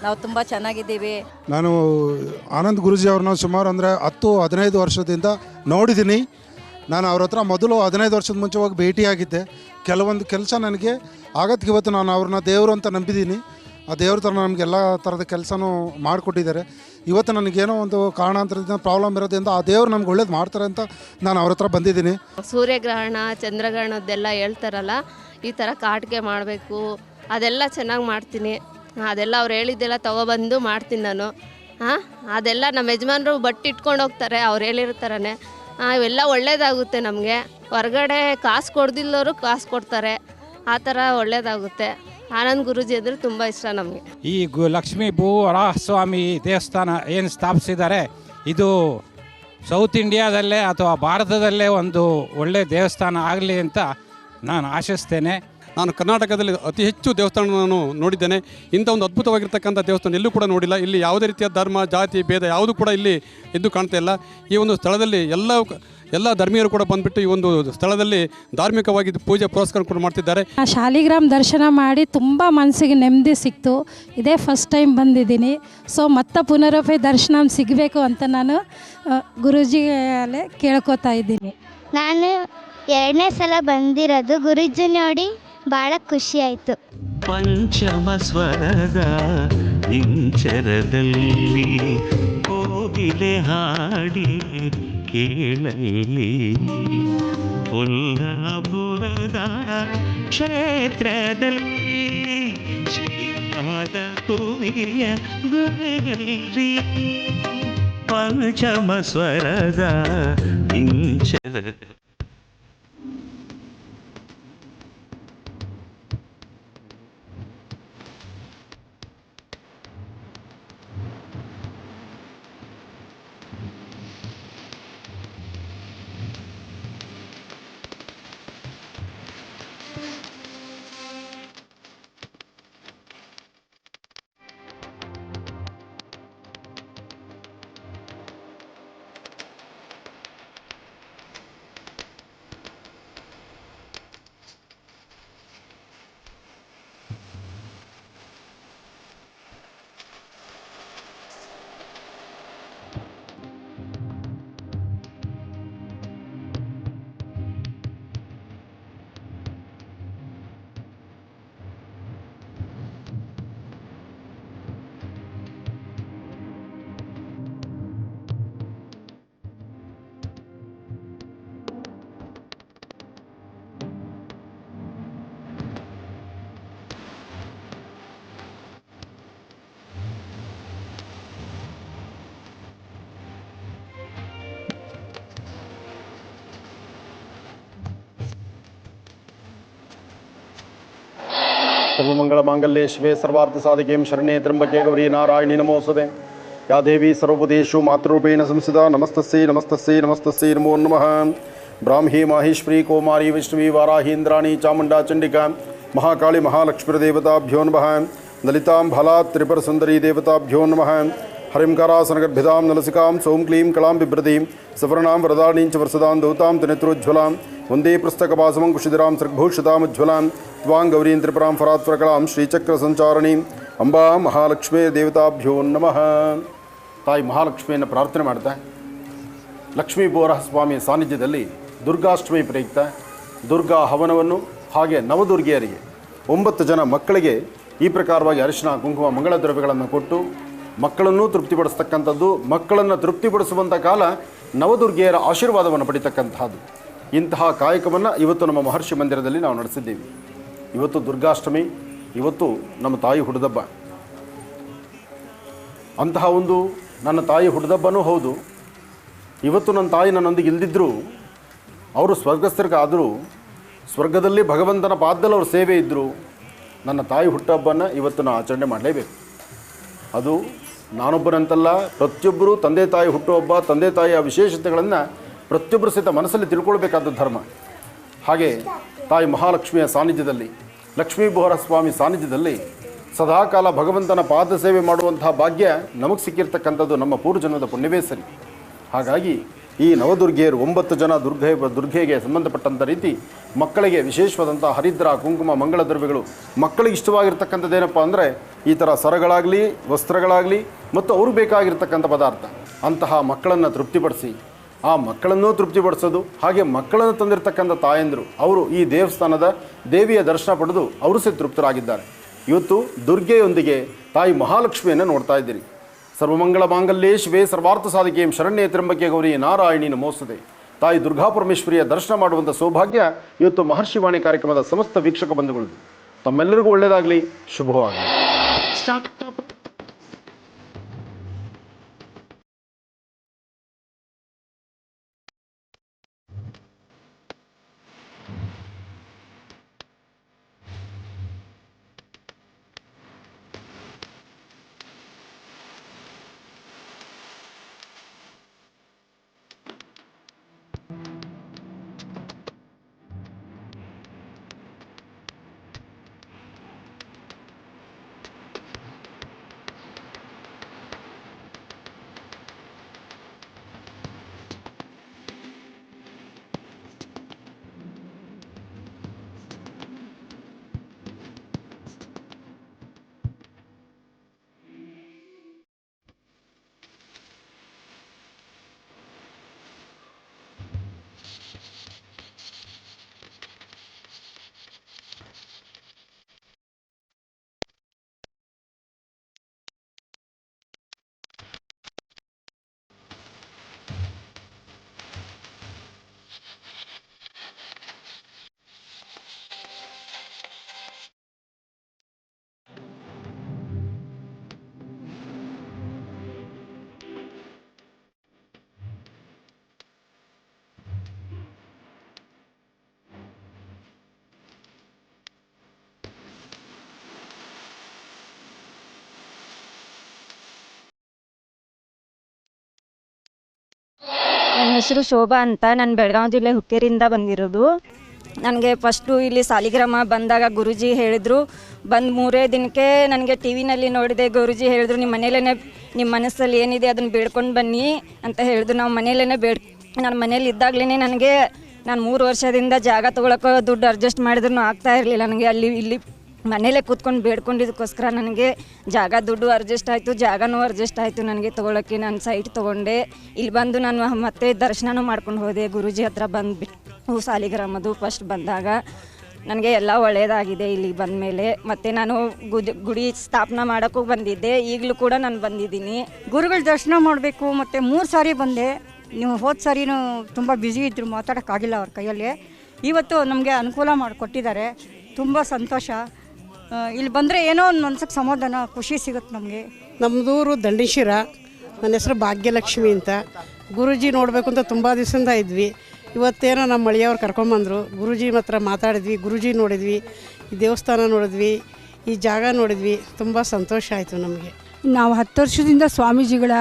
ನಾವು ತುಂಬ ಚೆನ್ನಾಗಿದ್ದೀವಿ. ನಾನು ಆನಂದ್ ಗುರೂಜಿ ಅವ್ರನ್ನ ಸುಮಾರು ಅಂದರೆ 10-15 ವರ್ಷದಿಂದ ನೋಡಿದ್ದೀನಿ. ನಾನು ಅವ್ರ ಹತ್ರ ಮೊದಲು 15 ವರ್ಷದ ಮುಂಚೆ ಹೋಗಿ ಭೇಟಿಯಾಗಿದ್ದೆ. ಕೆಲವೊಂದು ಕೆಲಸ ನನಗೆ ಆಗತ್ತಿಗೆ ಇವತ್ತು ನಾನು ಅವ್ರನ್ನ ದೇವರು ಅಂತ ನಂಬಿದ್ದೀನಿ. ಆ ದೇವ್ರ ಥರ ನಮಗೆ ಎಲ್ಲ ಥರದ ಕೆಲಸನೂ ಮಾಡಿಕೊಟ್ಟಿದ್ದಾರೆ. ಇವತ್ತು ನನಗೇನೋ ಒಂದು ಕಾರಣಾಂತರದಿಂದ ಪ್ರಾಬ್ಲಮ್ ಇರೋದ್ರಿಂದ ಆ ದೇವ್ರು ನಮ್ಗೆ ಒಳ್ಳೇದು ಮಾಡ್ತಾರೆ ಅಂತ ನಾನು ಅವ್ರ ಹತ್ರ ಬಂದಿದ್ದೀನಿ. ಸೂರ್ಯಗ್ರಹಣ ಚಂದ್ರಗ್ರಹಣದ್ದೆಲ್ಲ ಹೇಳ್ತಾರಲ್ಲ, ಈ ಥರ ಕಾಟಿಗೆ ಮಾಡಬೇಕು, ಅದೆಲ್ಲ ಚೆನ್ನಾಗಿ ಮಾಡ್ತೀನಿ. ಅದೆಲ್ಲ ಅವ್ರು ಹೇಳಿದ್ದೆಲ್ಲ ತೊಗೊಬಂದು ಮಾಡ್ತೀನಿ ನಾನು. ಅದೆಲ್ಲ ನಮ್ಮ ಯಜಮಾನರು ಬಟ್ಟೆ ಇಟ್ಕೊಂಡು ಹೋಗ್ತಾರೆ, ಅವ್ರು ಹೇಳಿರ್ತಾರೇ. ಇವೆಲ್ಲ ಒಳ್ಳೇದಾಗುತ್ತೆ ನಮಗೆ. ಹೊರಗಡೆ ಕಾಸು ಕೊಡ್ದಿಲ್ಲವರು ಕಾಸು ಕೊಡ್ತಾರೆ, ಆ ಥರ ಒಳ್ಳೇದಾಗುತ್ತೆ. ಆನಂದ್ ಗುರೂಜಿ ಅಂದರೆ ತುಂಬ ಇಷ್ಟ ನಮಗೆ. ಈ ಲಕ್ಷ್ಮೀ ಭೂವರಾಹಸ್ವಾಮಿ ದೇವಸ್ಥಾನ ಏನು ಸ್ಥಾಪಿಸಿದ್ದಾರೆ, ಇದು ಸೌತ್ ಇಂಡಿಯಾದಲ್ಲೇ ಅಥವಾ ಭಾರತದಲ್ಲೇ ಒಂದು ಒಳ್ಳೆಯ ದೇವಸ್ಥಾನ ಆಗಲಿ ಅಂತ ನಾನು ಆಶಿಸ್ತೇನೆ. ನಾನು ಕರ್ನಾಟಕದಲ್ಲಿ ಅತಿ ಹೆಚ್ಚು ದೇವಸ್ಥಾನ ನಾನು ನೋಡಿದ್ದೇನೆ. ಇಂಥ ಒಂದು ಅದ್ಭುತವಾಗಿರ್ತಕ್ಕಂಥ ದೇವಸ್ಥಾನ ಎಲ್ಲೂ ಕೂಡ ನೋಡಿಲ್ಲ. ಇಲ್ಲಿ ಯಾವುದೇ ರೀತಿಯ ಧರ್ಮ ಜಾತಿ ಭೇದ ಯಾವುದೂ ಕೂಡ ಇಲ್ಲಿ ಎದ್ದು ಕಾಣ್ತಾ ಇಲ್ಲ. ಈ ಒಂದು ಸ್ಥಳದಲ್ಲಿ ಎಲ್ಲ ಧರ್ಮೀಯರು ಕೂಡ ಬಂದುಬಿಟ್ಟು ಈ ಒಂದು ಸ್ಥಳದಲ್ಲಿ ಧಾರ್ಮಿಕವಾಗಿ ಪೂಜೆ ಪುರಸ್ಕಾರ ಕೂಡ ಮಾಡ್ತಿದ್ದಾರೆ. ಶಾಲಿಗ್ರಾಮ್ ದರ್ಶನ ಮಾಡಿ ತುಂಬ ಮನಸ್ಸಿಗೆ ನೆಮ್ಮದಿ ಸಿಕ್ತು. ಇದೇ ಫಸ್ಟ್ ಟೈಮ್ ಬಂದಿದ್ದೀನಿ. ಸೊ ಮತ್ತೆ ಪುನರಪಿ ದರ್ಶನ ಸಿಗಬೇಕು ಅಂತ ನಾನು ಗುರೂಜಿಯಲ್ಲೇ ಕೇಳ್ಕೊತಾ ಇದ್ದೀನಿ. ನಾನು 2ನೇ ಸಲ ಬಂದಿರೋದು. ಗುರೂಜಿ ನೋಡಿ ಭಾಳ ಖುಷಿ ಆಯಿತು. ಪಂಚಮ ಸ್ವರದ ಇಂಚರದಲ್ಲಿ ಕೋಗಿಲೆ ಹಾಡಿ ಕೇಳಲಿ, ಕೊಲ್ಲಾಪುರದ ಕ್ಷೇತ್ರದಲ್ಲಿ ಶ್ರೀಪಾದ ಕುವಿಯ ಗುರುಗಲ್ಲಿ ಪಂಚಮ ಸ್ವರದ ಇಂಚರ. ಸರ್ವಮಂಗಳಮಾಂಗಲ್ಯೆ ಶಿವೆ ಸರ್ವಾರ್ಥಸಾಧಿಕೆ ಶರಣ್ಯೆ ತ್ರ್ಯಂಬಕೆ ಗೌರಿ ನಾರಾಯಣಿ ನಮೋಸ್ತುತೆ. ಯಾ ದೇವಿ ಸರ್ವಭೂತೇಷು ಮಾತೃರೂಪೇಣ ಸಂಸ್ಥಿತಾ ನಮಸ್ತಸ್ಯೈ ನಮಸ್ತಸ್ಯೈ ನಮಸ್ತಸ್ಯೈ ನಮೋ ನಮಃ. ಬ್ರಾಹ್ಮೀ ಮಾಹೇಶ್ವರಿ ಕೌಮಾರಿ ವಿಷ್ಣುವಿ ವಾರಾಹಿ ಇಂದ್ರಾಣಿ ಚಾಮುಂಡಾ ಚಂಡಿಕಾ ಮಹಾಕಾಳಿ ಮಹಾಲಕ್ಷ್ಮೀರ್ದೇವತಾಭ್ಯೋ ನಮಃ. ಲಲಿತಾಂ ಫಲಾತ್ ತ್ರಿಪುರ ಸುಂದರಿ ದೇವತಾಭ್ಯೋ ನಮಃ. ಹರಿಂಕರಾಸನಗರ್ಭಿದಾಂ ನಲಸಿಕಾಂ ಸೌಂ ಕ್ಲೀಂ ಕಲಾಂ ಬಿಭ್ರತೀಂ ಸವರ್ಣಾಂ ವರದಾಣೀಂಚ ವರ್ಷದಾಂ ದೌತಾಂ ತ್ರಿನೇತ್ರೋಜ್ವಲಾಂ ವಂದೇ ಪುಸ್ತಕಪಾಸಮಂ ಕುಶಿಧರಾಂ ಸೃಗ್ಭೂಷಿತಾಮಜ್ವಲಾಂ ತ್ವಾಂ ಗೌರೀಂ ತ್ರಿಪುರಾಂ ಫರಾತ್ವರಕಲಾಂ ಶ್ರೀಚಕ್ರ ಸಂಚಾರಣೀಂ ಅಂಬಾ ಮಹಾಲಕ್ಷ್ಮೀ ದೇವತಾಭ್ಯೋ ನಮಃ. ತಾಯಿ ಮಹಾಲಕ್ಷ್ಮಿಯನ್ನು ಪ್ರಾರ್ಥನೆ ಮಾಡ್ತಾ ಲಕ್ಷ್ಮೀ ಬೋರಹ ಸ್ವಾಮಿಯ ಸಾನ್ನಿಧ್ಯದಲ್ಲಿ ದುರ್ಗಾಷ್ಟಮಿ ಪ್ರಯುಕ್ತ ದುರ್ಗಾ ಹವನವನ್ನು ಹಾಗೆ ನವದುರ್ಗಿಯರಿಗೆ 9 ಜನ ಮಕ್ಕಳಿಗೆ ಈ ಪ್ರಕಾರವಾಗಿ ಅರಿಶಿನ ಕುಂಕುಮ ಮಂಗಳ ದ್ರವ್ಯಗಳನ್ನು ಕೊಟ್ಟು ಮಕ್ಕಳನ್ನೂ ತೃಪ್ತಿಪಡಿಸ್ತಕ್ಕಂಥದ್ದು, ಮಕ್ಕಳನ್ನು ತೃಪ್ತಿಪಡಿಸುವಂಥ ಕಾಲ ನವದುರ್ಗಿಯರ ಆಶೀರ್ವಾದವನ್ನು ಪಡಿತಕ್ಕಂಥದ್ದು. ಇಂತಹ ಕಾಯಕವನ್ನು ಇವತ್ತು ನಮ್ಮ ಮಹರ್ಷಿ ಮಂದಿರದಲ್ಲಿ ನಾವು ನಡೆಸಿದ್ದೀವಿ. ಇವತ್ತು ದುರ್ಗಾಷ್ಟಮಿ, ಇವತ್ತು ನಮ್ಮ ತಾಯಿ ಹುಡುದಬ್ಬ. ಅಂತಹ ಒಂದು ನನ್ನ ತಾಯಿ ಹುಡುದಬ್ಬನೂ ಹೌದು. ಇವತ್ತು ನನ್ನ ತಾಯಿ ನನ್ನೊಂದಿಗೆ ಇಲ್ದಿದ್ದರೂ ಅವರು ಸ್ವರ್ಗಸ್ಥರಿಗಾದರೂ ಸ್ವರ್ಗದಲ್ಲಿ ಭಗವಂತನ ಪಾದದಲ್ಲಿ ಅವ್ರ ಸೇವೆ ಇದ್ದರು. ನನ್ನ ತಾಯಿ ಹುಟ್ಟುಹಬ್ಬನ ಇವತ್ತು ನಾವು ಆಚರಣೆ ಮಾಡಲೇಬೇಕು. ಅದು ನಾನೊಬ್ಬರಂತಲ್ಲ, ಪ್ರತಿಯೊಬ್ಬರೂ ತಂದೆ ತಾಯಿ ಹುಟ್ಟುಹಬ್ಬ, ತಂದೆ ತಾಯಿಯ ವಿಶೇಷತೆಗಳನ್ನು ಪ್ರತಿಯೊಬ್ಬರು ಸಹಿತ ಮನಸ್ಸಲ್ಲಿ ತಿಳ್ಕೊಳ್ಬೇಕಾದ ಧರ್ಮ. ಹಾಗೆ ತಾಯಿ ಮಹಾಲಕ್ಷ್ಮಿಯ ಸಾನ್ನಿಧ್ಯದಲ್ಲಿ, ಲಕ್ಷ್ಮೀ ಬೋರ ಸ್ವಾಮಿ ಸಾನ್ನಿಧ್ಯದಲ್ಲಿ ಸದಾಕಾಲ ಭಗವಂತನ ಪಾದ ಸೇವೆ ಮಾಡುವಂತಹ ಭಾಗ್ಯ ನಮಗೆ ಸಿಕ್ಕಿರ್ತಕ್ಕಂಥದ್ದು ನಮ್ಮ ಪೂರ್ವಜನ್ಮದ ಪುಣ್ಯವೇ ಸರಿ. ಹಾಗಾಗಿ ಈ ನವದುರ್ಗೆಯರು 9 ಜನ ದುರ್ಗೆಗೆ ಸಂಬಂಧಪಟ್ಟಂಥ ರೀತಿ ಮಕ್ಕಳಿಗೆ ವಿಶೇಷವಾದಂಥ ಹರಿದ್ರ ಕುಂಕುಮ ಮಂಗಳ ದ್ರವ್ಯಗಳು, ಮಕ್ಕಳಿಗೆ ಇಷ್ಟವಾಗಿರ್ತಕ್ಕಂಥದ್ದೇನಪ್ಪ ಅಂದರೆ ಈ ಥರ ಸರಗಳಾಗಲಿ ವಸ್ತ್ರಗಳಾಗಲಿ ಮತ್ತು ಅವ್ರಿಗೆ ಬೇಕಾಗಿರ್ತಕ್ಕಂಥ ಪದಾರ್ಥ, ಅಂತಹ ಮಕ್ಕಳನ್ನು ತೃಪ್ತಿಪಡಿಸಿ ಆ ಮಕ್ಕಳನ್ನೂ ತೃಪ್ತಿಪಡಿಸೋದು. ಹಾಗೆ ಮಕ್ಕಳನ್ನು ತಂದಿರತಕ್ಕಂಥ ತಾಯಂದರು ಅವರು ಈ ದೇವಸ್ಥಾನದ ದೇವಿಯ ದರ್ಶನ ಪಡೆದು ಅವರು ಸಹ ತೃಪ್ತರಾಗಿದ್ದಾರೆ. ಇವತ್ತು ದುರ್ಗೆಯೊಂದಿಗೆ ತಾಯಿ ಮಹಾಲಕ್ಷ್ಮಿಯನ್ನು ನೋಡ್ತಾ ಇದ್ದೀರಿ. ಸರ್ವಮಂಗಳ ಮಾಂಗಲ್ಯೇ ಶಿವೆ ಸರ್ವಾರ್ಥ ಸಾಧಿಕೆ ಶರಣ್ಯೆ ತ್ರ್ಯಂಬಕೆ ಗೌರಿ ನಾರಾಯಣಿ ನಮೋಸ್ತುತೆ. ತಾಯಿ ದುರ್ಗಾ ಪರಮೇಶ್ವರಿಯ ದರ್ಶನ ಮಾಡುವಂಥ ಸೌಭಾಗ್ಯ ಇವತ್ತು ಮಹರ್ಷಿವಾಣಿ ಕಾರ್ಯಕ್ರಮದ ಸಮಸ್ತ ವೀಕ್ಷಕ ಬಂಧುಗಳು ತಮ್ಮೆಲ್ಲರಿಗೂ ಒಳ್ಳೆಯದಾಗಲಿ, ಶುಭವಾಗಲಿ. ನನ್ನ ಹೆಸರು ಶೋಭಾ ಅಂತ. ನಾನು ಬೆಳಗಾವಿ ಜಿಲ್ಲೆ ಹುಕ್ಕೇರಿಯಿಂದ ಬಂದಿರೋದು. ನನಗೆ ಫಸ್ಟು ಇಲ್ಲಿ ಸಾಲಿಗ್ರಾಮ ಬಂದಾಗ ಗುರೂಜಿ ಹೇಳಿದರು, ಬಂದು 3 ದಿನಕ್ಕೆ ನನಗೆ ಟಿ ವಿನಲ್ಲಿ ನೋಡಿದೆ. ಗುರೂಜಿ ಹೇಳಿದ್ರು, ನಿಮ್ಮ ಮನೇಲೇ ನಿಮ್ಮ ಮನಸ್ಸಲ್ಲಿ ಏನಿದೆ ಅದನ್ನು ಬೇಡ್ಕೊಂಡು ಬನ್ನಿ ಅಂತ ಹೇಳಿದ್ರು. ನಾವು ಮನೇಲೇ ನಾನು ಮನೇಲಿ ಇದ್ದಾಗಲೇ ನಾನು 3 ವರ್ಷದಿಂದ ಜಾಗ ತೊಗೊಳಕ್ಕೆ ದುಡ್ಡು ಅಡ್ಜಸ್ಟ್ ಮಾಡಿದ್ರು ಆಗ್ತಾ ಇರಲಿಲ್ಲ ನನಗೆ. ಇಲ್ಲಿ ಮನೇಲೇ ಕೂತ್ಕೊಂಡು ಬೇಡ್ಕೊಂಡಿದ್ದಕ್ಕೋಸ್ಕರ ನನಗೆ ಜಾಗ ದುಡ್ಡು ಅಡ್ಜಸ್ಟ್ ಆಯಿತು, ಜಾಗನೂ ಅಡ್ಜಸ್ಟ್ ಆಯಿತು ನನಗೆ ತೊಗೊಳಕ್ಕೆ. ನಾನು ಸೈಟ್ ತೊಗೊಂಡೆ. ಇಲ್ಲಿ ಬಂದು ನಾನು ಮತ್ತೆ ದರ್ಶನನೂ ಮಾಡ್ಕೊಂಡು ಹೋದೆ. ಗುರೂಜಿ ಹತ್ರ ಬಂದುಬಿಟ್ಟು ಸಾಲಿಗ್ರಾಮದು ಫಸ್ಟ್ ಬಂದಾಗ ನನಗೆ ಎಲ್ಲ ಒಳ್ಳೆಯದಾಗಿದೆ ಇಲ್ಲಿ ಬಂದ ಮೇಲೆ. ಮತ್ತು ನಾನು ಗುಡಿ ಸ್ಥಾಪನಾ ಮಾಡೋಕ್ಕೂ ಬಂದಿದ್ದೆ, ಈಗಲೂ ಕೂಡ ನಾನು ಬಂದಿದ್ದೀನಿ. ಗುರುಗಳ ದರ್ಶನ ಮಾಡಬೇಕು. ಮತ್ತು 3 ಸಾರಿ ಬಂದೆ. ನೀವು ಹೋದ ಸಾರಿನೂ ತುಂಬ ಬ್ಯುಸಿ ಇದ್ದರು, ಮಾತಾಡೋಕ್ಕಾಗಿಲ್ಲ ಅವ್ರ ಕೈಯಲ್ಲಿ. ಇವತ್ತು ನಮಗೆ ಅನುಕೂಲ ಮಾಡಿಕೊಟ್ಟಿದ್ದಾರೆ, ತುಂಬ ಸಂತೋಷ. ಇಲ್ಲಿ ಬಂದರೆ ಏನೋ ಒಂದು ಮನ್ಸಿಗೆ ಸಮಾಧಾನ, ಖುಷಿ ಸಿಗುತ್ತೆ ನಮಗೆ. ನಮ್ಮದೂರು ದಂಡೇಶ್ವರ. ನನ್ನ ಹೆಸರು ಭಾಗ್ಯಲಕ್ಷ್ಮಿ ಅಂತ. ಗುರೂಜಿ ನೋಡಬೇಕು ಅಂತ ತುಂಬ ದಿವಸದಿಂದ ಇದ್ವಿ. ಇವತ್ತೇನೋ ನಮ್ಮ ಅಳಿಯವ್ರು ಕರ್ಕೊಂಬಂದರು. ಗುರೂಜಿ ಹತ್ರ ಮಾತಾಡಿದ್ವಿ, ಗುರೂಜಿ ನೋಡಿದ್ವಿ, ಈ ದೇವಸ್ಥಾನ ನೋಡಿದ್ವಿ. ಈ ಜಾಗ ನೋಡಿದ್ವಿ, ತುಂಬ ಸಂತೋಷ ಆಯಿತು ನಮಗೆ. ನಾವು 10 ವರ್ಷದಿಂದ ಸ್ವಾಮೀಜಿಗಳ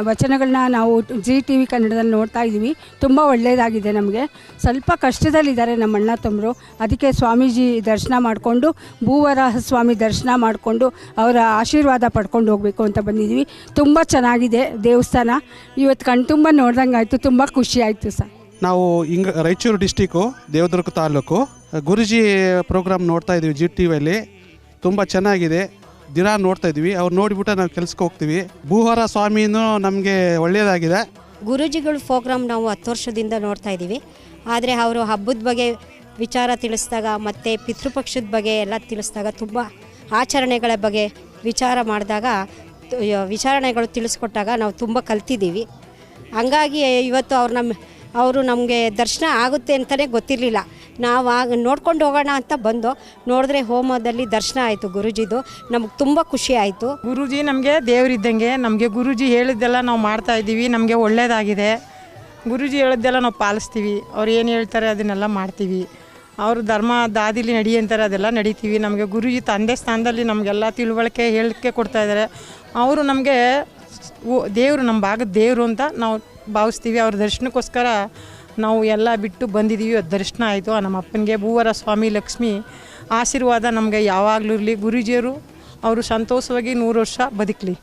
ವಚನಗಳನ್ನ ನಾವು ZTV ಕನ್ನಡದಲ್ಲಿ ನೋಡ್ತಾ ಇದ್ದೀವಿ. ತುಂಬ ಒಳ್ಳೆಯದಾಗಿದೆ. ನಮಗೆ ಸ್ವಲ್ಪ ಕಷ್ಟದಲ್ಲಿದ್ದಾರೆ ನಮ್ಮ ಅಣ್ಣ ತಮ್ಮರು, ಅದಕ್ಕೆ ಸ್ವಾಮೀಜಿ ದರ್ಶನ ಮಾಡಿಕೊಂಡು ಭೂವರಾಹ ಸ್ವಾಮಿ ದರ್ಶನ ಮಾಡಿಕೊಂಡು ಅವರ ಆಶೀರ್ವಾದ ಪಡ್ಕೊಂಡು ಹೋಗಬೇಕು ಅಂತ ಬಂದಿದ್ದೀವಿ. ತುಂಬ ಚೆನ್ನಾಗಿದೆ ದೇವಸ್ಥಾನ. ಇವತ್ತು ಕಣ್ತುಂಬ ನೋಡ್ದಂಗೆ ಆಯಿತು, ತುಂಬ ಖುಷಿ ಆಯಿತು ಸರ್. ನಾವು ರಾಯಚೂರು ಡಿಸ್ಟಿಕ್ಕು ದೇವದುರ್ಗ ತಾಲೂಕು ಗುರುಜಿ ಪ್ರೋಗ್ರಾಮ್ ನೋಡ್ತಾ ಇದ್ದೀವಿ ZTVಯಲ್ಲಿ. ತುಂಬ ಚೆನ್ನಾಗಿದೆ, ದಿನ ನೋಡ್ತಾ ಇದ್ವಿ. ಅವ್ರು ನೋಡಿಬಿಟ್ಟು ನಾವು ಕೆಲ್ಸಕ್ಕೆ ಹೋಗ್ತೀವಿ. ಭೂವರ ಸ್ವಾಮಿನೂ ನಮಗೆ ಒಳ್ಳೆಯದಾಗಿದೆ. ಗುರೂಜಿಗಳ ಪ್ರೋಗ್ರಾಮ್ ನಾವು 10 ವರ್ಷದಿಂದ ನೋಡ್ತಾ ಇದ್ದೀವಿ. ಆದರೆ ಅವರು ಹಬ್ಬದ ಬಗ್ಗೆ ವಿಚಾರ ತಿಳಿಸಿದಾಗ ಮತ್ತು ಪಿತೃಪಕ್ಷದ ಬಗ್ಗೆ ಎಲ್ಲ ತಿಳಿಸಿದಾಗ, ತುಂಬ ಆಚರಣೆಗಳ ಬಗ್ಗೆ ವಿಚಾರಣೆಗಳು ತಿಳಿಸ್ಕೊಟ್ಟಾಗ ನಾವು ತುಂಬ ಕಲ್ತಿದ್ದೀವಿ. ಹಂಗಾಗಿ ಇವತ್ತು ಅವರು ನಮಗೆ ದರ್ಶನ ಆಗುತ್ತೆ ಅಂತಲೇ ಗೊತ್ತಿರಲಿಲ್ಲ. ನಾವು ನೋಡ್ಕೊಂಡು ಹೋಗೋಣ ಅಂತ ಬಂದು ನೋಡಿದ್ರೆ ಹೋಮದಲ್ಲಿ ದರ್ಶನ ಆಯಿತು ಗುರೂಜಿದು. ನಮಗೆ ತುಂಬ ಖುಷಿ ಆಯಿತು. ಗುರೂಜಿ ನಮಗೆ ದೇವರಿದ್ದಂಗೆ. ನಮಗೆ ಗುರೂಜಿ ಹೇಳಿದ್ದೆಲ್ಲ ನಾವು ಮಾಡ್ತಾ ಇದ್ದೀವಿ, ನಮಗೆ ಒಳ್ಳೆಯದಾಗಿದೆ. ಗುರೂಜಿ ಹೇಳಿದ್ದೆಲ್ಲ ನಾವು ಪಾಲಿಸ್ತೀವಿ. ಅವ್ರು ಏನು ಹೇಳ್ತಾರೆ ಅದನ್ನೆಲ್ಲ ಮಾಡ್ತೀವಿ. ಅವರು ಧರ್ಮ ದಾದಿಲಿ ನಡಿ ಅಂತಾರೆ ಅದೆಲ್ಲ ನಡಿತೀವಿ. ನಮಗೆ ಗುರೂಜಿ ತಂದೆ ಸ್ಥಾನದಲ್ಲಿ ನಮಗೆಲ್ಲ ತಿಳುವಳಿಕೆ ಹೇಳಿಕೆ ಕೊಡ್ತಾಯಿದ್ದಾರೆ. ಅವರು ನಮಗೆ ದೇವರು, ನಮ್ಮ ಭಾಗದ ದೇವರು ಅಂತ ನಾವು ಭಾವಿಸ್ತೀವಿ. ಅವ್ರ ದರ್ಶನಕ್ಕೋಸ್ಕರ ನಾವು ಎಲ್ಲ ಬಿಟ್ಟು ಬಂದಿದ್ದೀವಿ. ದರ್ಶನ ಆಯಿತು. ನಮ್ಮ ಅಪ್ಪನಿಗೆ ಭೂವರ ಸ್ವಾಮಿ ಲಕ್ಷ್ಮಿ ಆಶೀರ್ವಾದ ನಮಗೆ ಯಾವಾಗಲೂ ಇರಲಿ. ಗುರೂಜಿಯವರು ಅವರು ಸಂತೋಷವಾಗಿ 100 ವರ್ಷ ಬದುಕಲಿ.